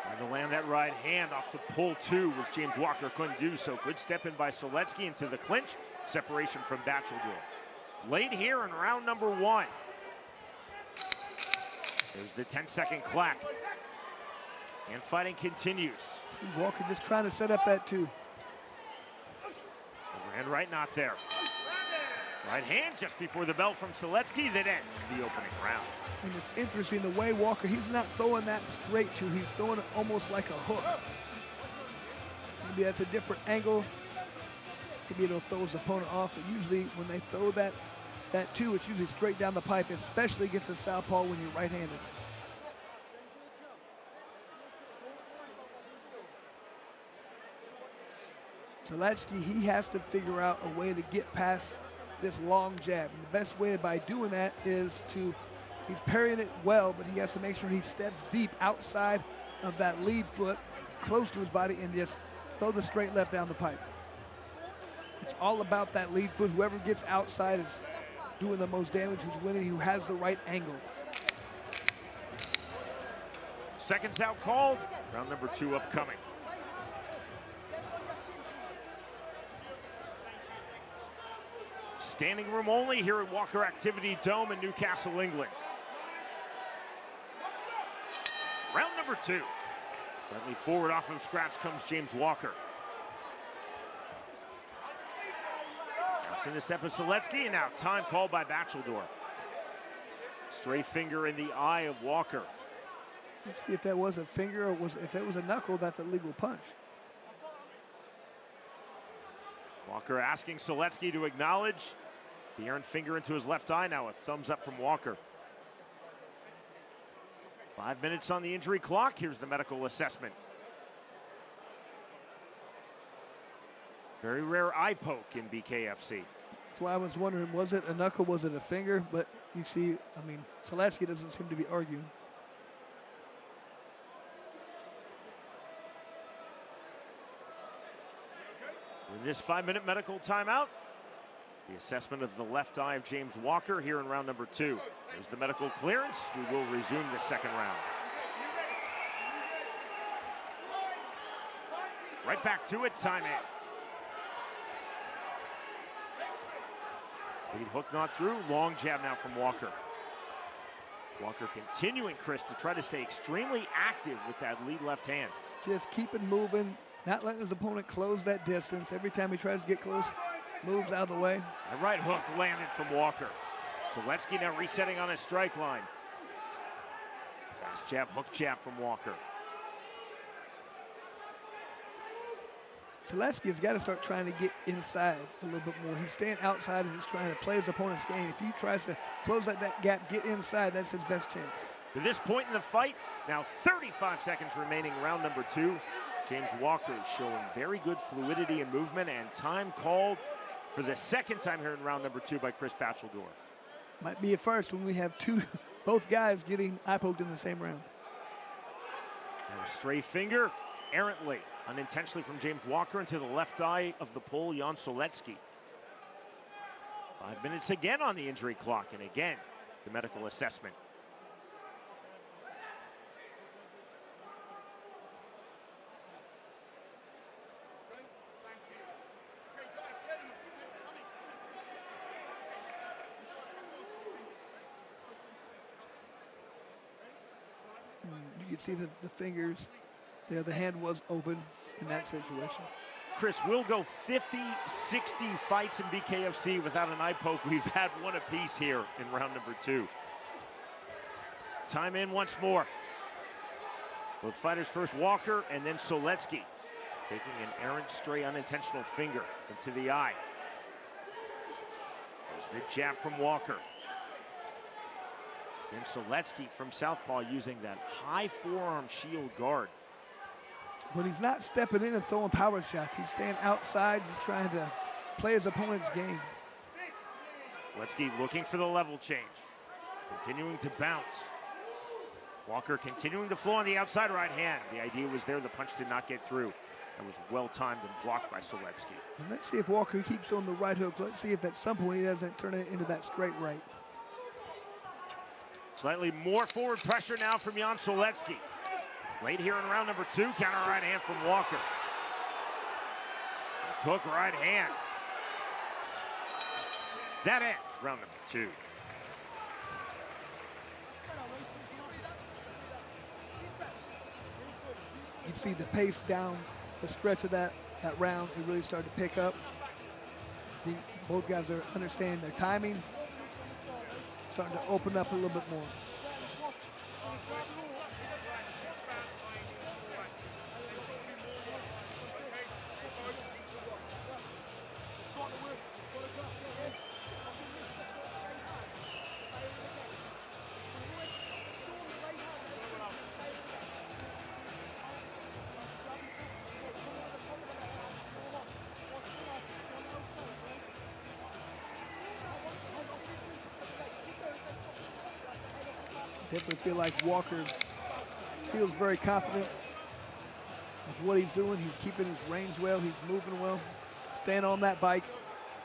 Trying to land that right hand off the pull two, which James Walker couldn't do, so good step in by Chylinski into the clinch. Separation from Batcheldor. Late here in round number one. There's the 10-second clack. And fighting continues. See Walker just trying to set up that two. Overhand right, not there. Right hand just before the bell from Chylinski that ends the opening round. And it's interesting the way Walker, he's not throwing that straight two, he's throwing it almost like a hook. Maybe that's a different angle. Maybe it'll throw his opponent off, but usually when they throw that two, it's usually straight down the pipe, especially against a southpaw when you're right-handed. Chylinski, he has to figure out a way to get past this long jab. And the best way by doing that is he's parrying it well, but he has to make sure he steps deep outside of that lead foot, close to his body, and just throw the straight left down the pipe. It's all about that lead foot. Whoever gets outside is doing the most damage, who's winning, who has the right angle. Seconds out called. Round number two upcoming. Standing room only here at Walker Activity Dome in Newcastle, England. Round number two. Friendly forward off of scratch comes James Walker. Bouncing the step of Chylinski, and now time called by Batcheldor. Stray finger in the eye of Walker. Let's see if that was a finger or if it was a knuckle, that's a legal punch. Walker asking Chylinski to acknowledge the errant finger into his left eye. Now a thumbs up from Walker. 5 minutes on the injury clock. Here's the medical assessment. Very rare eye poke in BKFC. That's why I was wondering, was it a knuckle, was it a finger? But you see, I mean, Chylinski doesn't seem to be arguing. In this 5-minute medical timeout, the assessment of the left eye of James Walker here in round number two. There's the medical clearance. We will resume the second round. Right back to it, time in. Lead hook not through, long jab now from Walker. Walker continuing, Chris, to try to stay extremely active with that lead left hand. Just keep it moving, not letting his opponent close that distance. Every time he tries to get close, moves out of the way. A right hook landed from Walker. Chylinski now resetting on his strike line. Fast jab, hook jab from Walker. Chylinski has got to start trying to get inside a little bit more. He's staying outside and just trying to play his opponent's game. If he tries to close that gap, get inside, that's his best chance. To this point in the fight, now 35 seconds remaining, round number two. James Walker is showing very good fluidity and movement, and time called for the second time here in round number two by Chris Batcheldor. Might be a first when we have both guys getting eye poked in the same round. And a stray finger, errantly, unintentionally from James Walker into the left eye of the pole, Jan Chylinski. 5 minutes again on the injury clock, and again, the medical assessment. You can see the fingers there. The hand was open in that situation. Chris, we'll go 50, 60 fights in BKFC without an eye poke. We've had one apiece here in round number two. Time in once more. Both fighters first Walker and then Chylinski, taking an errant, stray, unintentional finger into the eye. There's the jab from Walker. And Chylinski from southpaw using that high forearm shield guard. But he's not stepping in and throwing power shots. He's staying outside, just trying to play his opponent's game. Chylinski looking for the level change. Continuing to bounce. Walker continuing to flow on the outside right hand. The idea was there, the punch did not get through. That was well timed and blocked by Chylinski. And let's see if Walker keeps doing the right hook. Let's see if at some point he doesn't turn it into that straight right. Slightly more forward pressure now from Jan Chylinski. Late here in round number 2, counter right hand from Walker. Left hook, right hand. That ends round number 2. You see the pace down the stretch of that round. It really started to pick up. I think both guys are understanding their timing, starting to open up a little bit more. Definitely feel like Walker feels very confident with what he's doing. He's keeping his range well. He's moving well. Staying on that bike,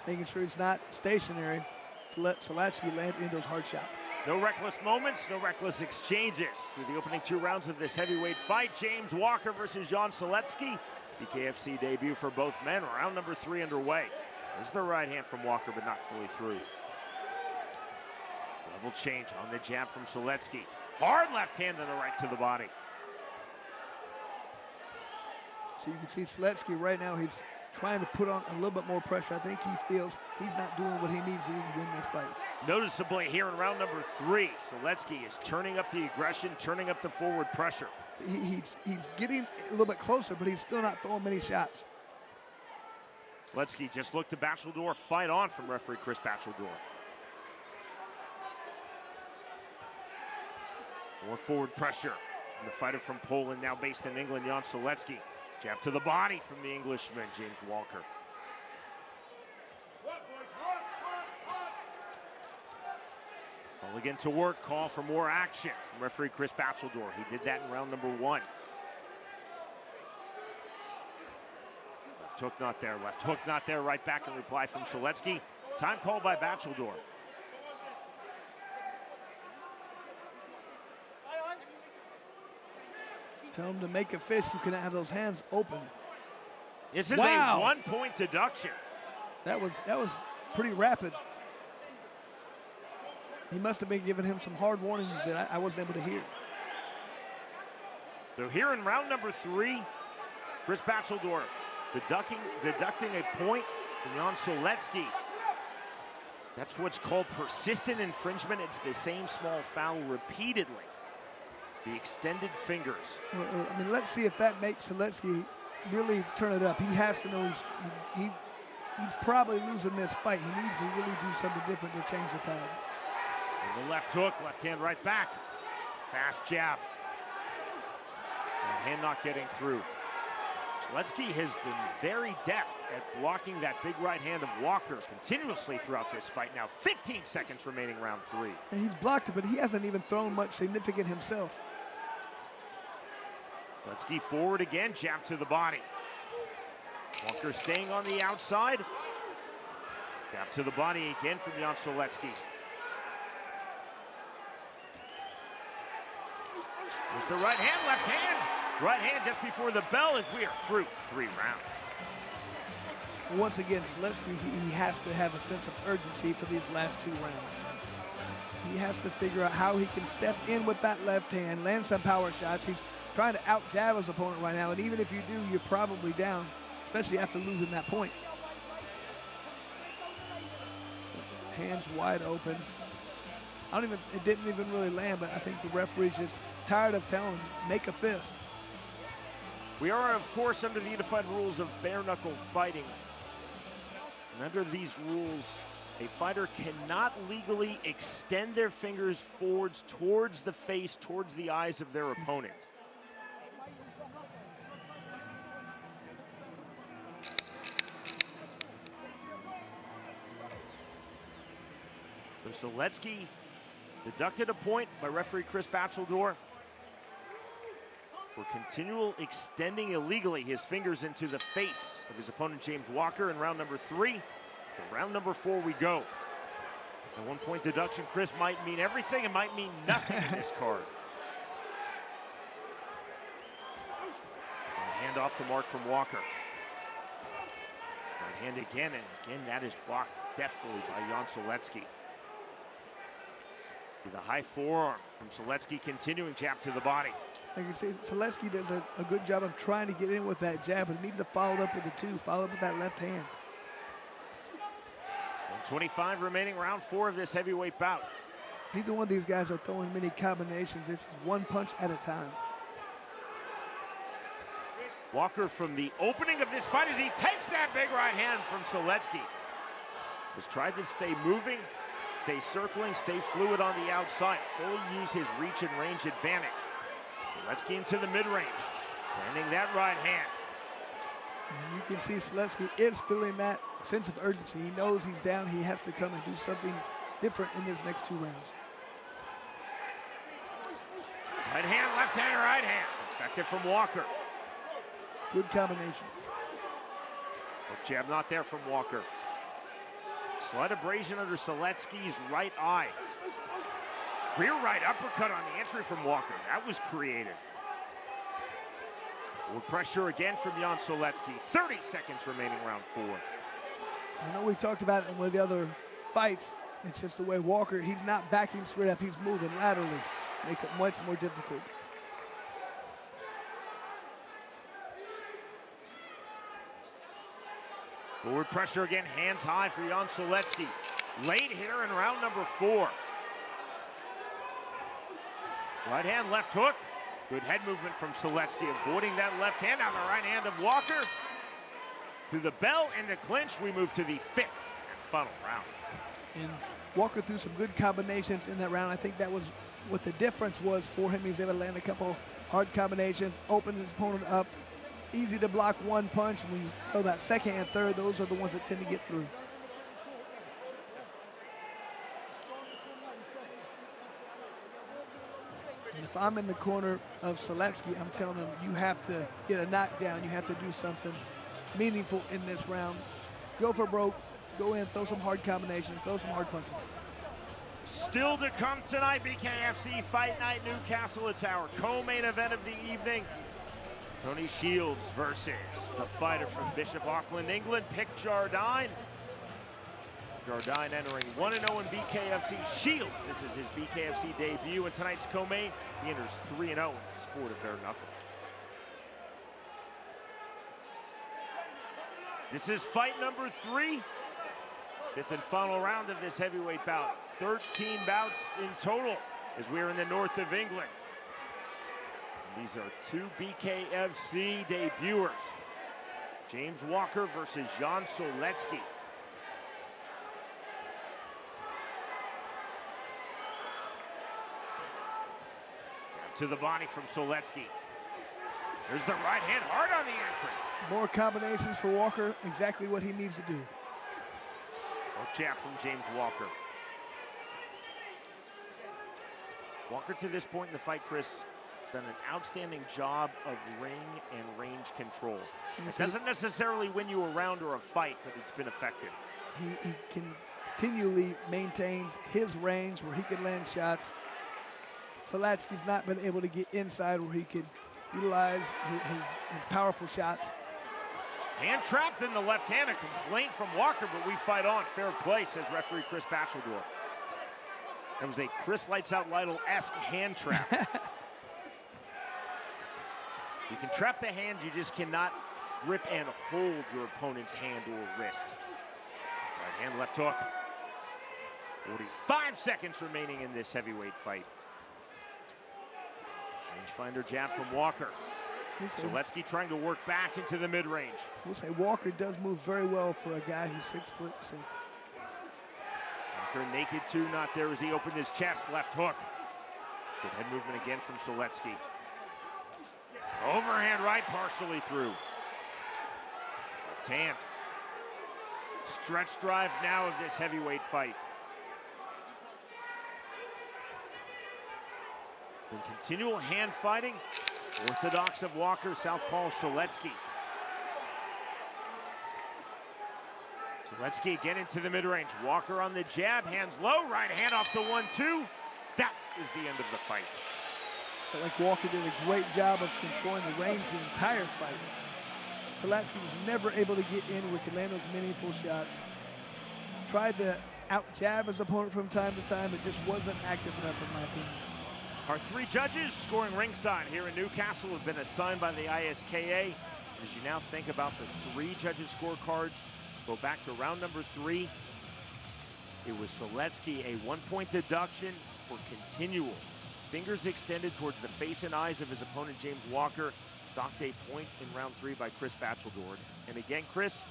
making sure he's not stationary to let Chylinski land in those hard shots. No reckless moments, no reckless exchanges. Through the opening 2 rounds of this heavyweight fight, James Walker versus Jan Chylinski. BKFC debut for both men. Round number 3 underway. There's the right hand from Walker, but not fully through. Level change on the jab from Chylinski. Hard left hand and the right to the body. So you can see Chylinski right now, he's trying to put on a little bit more pressure. I think he feels he's not doing what he needs to do to win this fight. Noticeably here in round number 3, Chylinski is turning up the aggression, turning up the forward pressure. He's getting a little bit closer, but he's still not throwing many shots. Chylinski just looked to Bacheldor fight on from referee Chris Bacheldor. More forward pressure from the fighter from Poland, now based in England, Jan Chylinski. Jab to the body from the Englishman, James Walker. Mulligan to work, call for more action from referee Chris Bacheldor. He did that in round number 1. Left hook not there, left hook not there, right back in reply from Chylinski. Time called by Bacheldor. Tell him to make a fist. You cannot have those hands open. This is a 1-point deduction. That was pretty rapid. He must have been giving him some hard warnings that I wasn't able to hear. So here in round number 3, Chris Bacheldor deducting a point from Jan Chylinski. That's what's called persistent infringement. It's the same small foul repeatedly. The extended fingers. Well, I mean, let's see if that makes Chylinski really turn it up. He has to know he's probably losing this fight. He needs to really do something different to change the tide. And the left hook, left hand right back. Fast jab. And hand not getting through. Chylinski has been very deft at blocking that big right hand of Walker continuously throughout this fight. Now 15 seconds remaining round 3. And he's blocked it, but he hasn't even thrown much significant himself. Chylinski forward again, jab to the body. Walker staying on the outside. Jab to the body again from Jan Chylinski. With the right hand, left hand. Right hand just before the bell as we are through 3 rounds. Once again, Chylinski, he has to have a sense of urgency for these last 2 rounds. He has to figure out how he can step in with that left hand, land some power shots. He's trying to out-jab his opponent right now, and even if you do, you're probably down, especially after losing that point. Hands wide open. It didn't even really land, but I think the referee's just tired of telling him, make a fist. We are, of course, under the unified rules of bare knuckle fighting. And under these rules, A fighter cannot legally extend their fingers forwards towards the face, towards the eyes of their opponent. So Chylinski deducted a point by referee Chris Batcheldor for continual extending illegally his fingers into the face of his opponent James Walker in round number 3. To round number 4 we go. A 1 point deduction, Chris, might mean everything and might mean nothing in this card. And hand off the mark from Walker. Right hand again, and again that is blocked deftly by Jan Chylinski. The high forearm from Chylinski, continuing jab to the body. Like you say, Chylinski does a good job of trying to get in with that jab, but needs to follow it up with the 2, follow up with that left hand. 1:25 remaining, round 4 of this heavyweight bout. Neither one of these guys are throwing many combinations. It's one punch at a time. Walker from the opening of this fight as he takes that big right hand from Chylinski. Has tried to stay moving, stay circling, stay fluid on the outside, fully use his reach and range advantage. Chylinski into the mid-range, landing that right hand. And you can see Chylinski is feeling that sense of urgency. He knows he's down, he has to come and do something different in this next 2 rounds. Right hand, left hand, right hand. Effective from Walker. Good combination. Hook jab not there from Walker. Slight abrasion under Chylinski's right eye. Rear right uppercut on the entry from Walker. That was creative. With pressure again from Jan Chylinski. 30 seconds remaining, round 4. I know we talked about it in one of the other fights. It's just the way Walker, he's not backing straight up, he's moving laterally. Makes it much more difficult. Forward pressure again, hands high for Jan Chylinski. Late hitter in round number 4. Right hand, left hook. Good head movement from Chylinski, avoiding that left hand. Now the right hand of Walker. To the bell and the clinch, we move to the 5th and final round. And Walker threw some good combinations in that round. I think that was what the difference was for him. He was able to land a couple hard combinations, open his opponent up. Easy to block one punch. When you throw that second and third, those are the ones that tend to get through. And if I'm in the corner of Chylinski, I'm telling him, you have to get a knockdown. You have to do something meaningful in this round. Go for broke. Go in, throw some hard combinations, throw some hard punches. Still to come tonight, BKFC Fight Night Newcastle. It's our co-main event of the evening. Tony Shields versus the fighter from Bishop Auckland, England, Pick JARDINE. JARDINE entering 1-0 in BKFC. Shields, this is his BKFC debut. In tonight's co-main, he enters 3-0 in the sport of bare knuckle. This is fight number 3. 5th and final round of this heavyweight bout. 13 bouts in total as we're in the north of England. And these are 2 BKFC debuters. James Walker versus Jan Chylinski. To the body from Chylinski. There's the right hand, hard on the entry. More combinations for Walker, exactly what he needs to do. Hook jab from James Walker. Walker to this point in the fight, Chris, done an outstanding job of ring and range control. It doesn't necessarily win you a round or a fight, but it's been effective. He continually maintains his range where he can land shots. Chylinski's not been able to get inside where he could utilize his powerful shots. Hand trapped in the left hand, a complaint from Walker, but we fight on. Fair play, says referee Chris Batcheldor. That was a Chris Lights Out Lytle-esque hand trap. You can trap the hand, you just cannot grip and hold your opponent's hand or wrist. Right hand, left hook. 45 seconds remaining in this heavyweight fight. Rangefinder jab from Walker. Chylinski trying to work back into the mid-range. We'll say Walker does move very well for a guy who's 6'6". Walker naked too, not there as he opened his chest, left hook. Good head movement again from Chylinski. Overhand right, partially through. Left hand. Stretch drive now of this heavyweight fight. In continual hand fighting, orthodox of Walker, southpaw of Chylinski. Chylinski again into the mid-range. Walker on the jab, hands low, right hand off the 1-2. That is the end of the fight. I felt like Walker did a great job of controlling the range the entire fight. Chylinski was never able to get in where he could land those meaningful shots. Tried to out-jab his opponent from time to time, but just wasn't active enough in my opinion. Our three judges scoring ringside here in Newcastle have been assigned by the ISKA. As you now think about the three judges' scorecards, go back to round number 3. It was Chylinski, a 1-point deduction for continual. Fingers extended towards the face and eyes of his opponent, James Walker. Docked a point in round 3 by Chris Batcheldord. And again, Chris,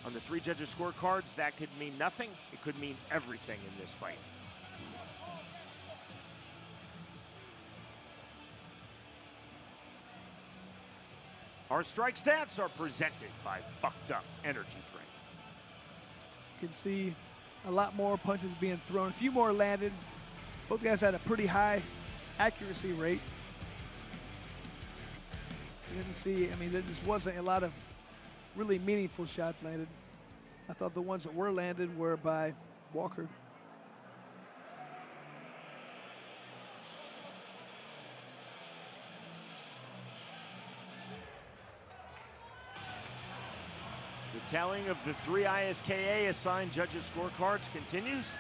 on the three judges' scorecards, that could mean nothing. It could mean everything in this fight. Our strike stats are presented by Bucked Up Energy Drink. You can see a lot more punches being thrown, a few more landed. Both guys had a pretty high accuracy rate. You didn't see, I mean, there just wasn't a lot of really meaningful shots landed. I thought the ones that were landed were by Walker. The tallying of the three ISKA assigned judges' scorecards continues.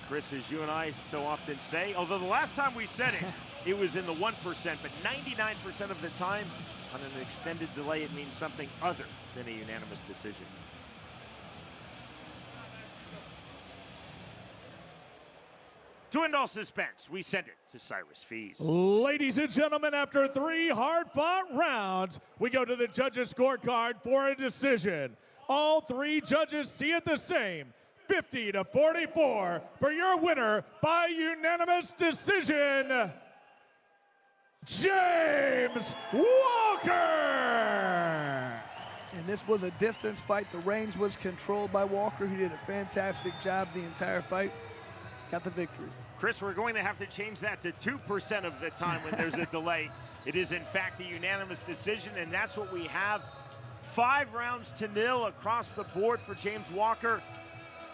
Chris, as you and I so often say, although the last time we said it, it was in the 1%, but 99% of the time, on an extended delay, it means something other than a unanimous decision. To end all suspense, we send it to Cyrus Fees. Ladies and gentlemen, after 3 hard-fought rounds, we go to the judges' scorecard for a decision. All 3 judges see it the same. 50-44 for your winner by unanimous decision, James Walker! And this was a distance fight. The range was controlled by Walker. He did a fantastic job the entire fight. Got the victory. Chris, we're going to have to change that to 2% of the time when there's a delay. It is, in fact, a unanimous decision, and that's what we have. 5 rounds to 0 across the board for James Walker.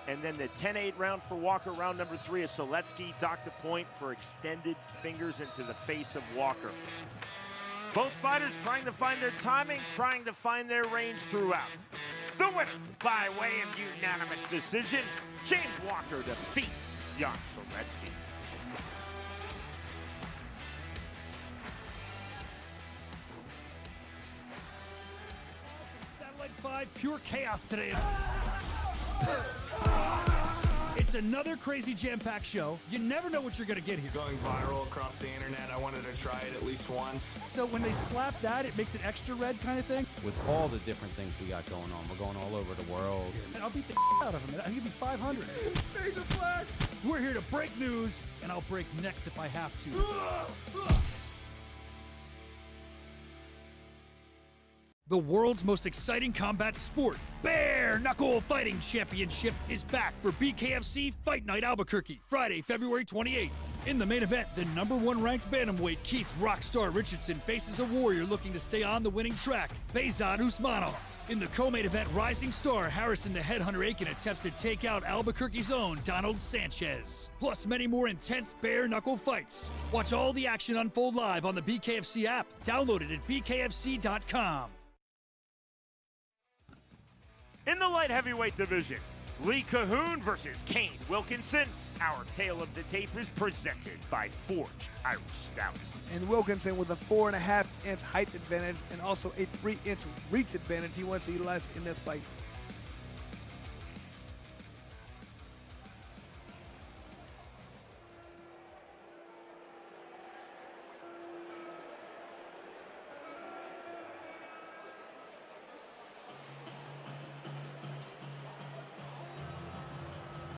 And then the 10-8 round for Walker, round number 3, is Chylinski docked a point for extended fingers into the face of Walker. Both fighters trying to find their timing, trying to find their range throughout. The winner, by way of unanimous decision, James Walker defeats Jan Chylinski. Satellite 5, pure chaos today. It's another crazy jam-packed show. You never know what you're gonna get here. Going viral across the internet, I wanted to try it at least once. So when they slap that, it makes it extra red kind of thing? With all the different things we got going on, we're going all over the world. And I'll beat the out of him. I think it'll be 500. Fade the flag. We're here to break news, and I'll break necks if I have to. The world's most exciting combat sport, Bare Knuckle Fighting Championship, is back for BKFC Fight Night Albuquerque, Friday, February 28th. In the main event, the #1 ranked bantamweight Keith Rockstar Richardson faces a warrior looking to stay on the winning track, Behzad Usmanov. In the co-main event, rising star Harrison the Headhunter Aiken attempts to take out Albuquerque's own Donald Sanchez. Plus many more intense bare knuckle fights. Watch all the action unfold live on the BKFC app. Download it at bkfc.com. In the light heavyweight division, Lee COHOON versus Kane Wilkinson. Our tale of the tape is presented by Forged Irish Stout. And Wilkinson with a 4.5-inch height advantage and also a 3-inch reach advantage he wants to utilize in this fight.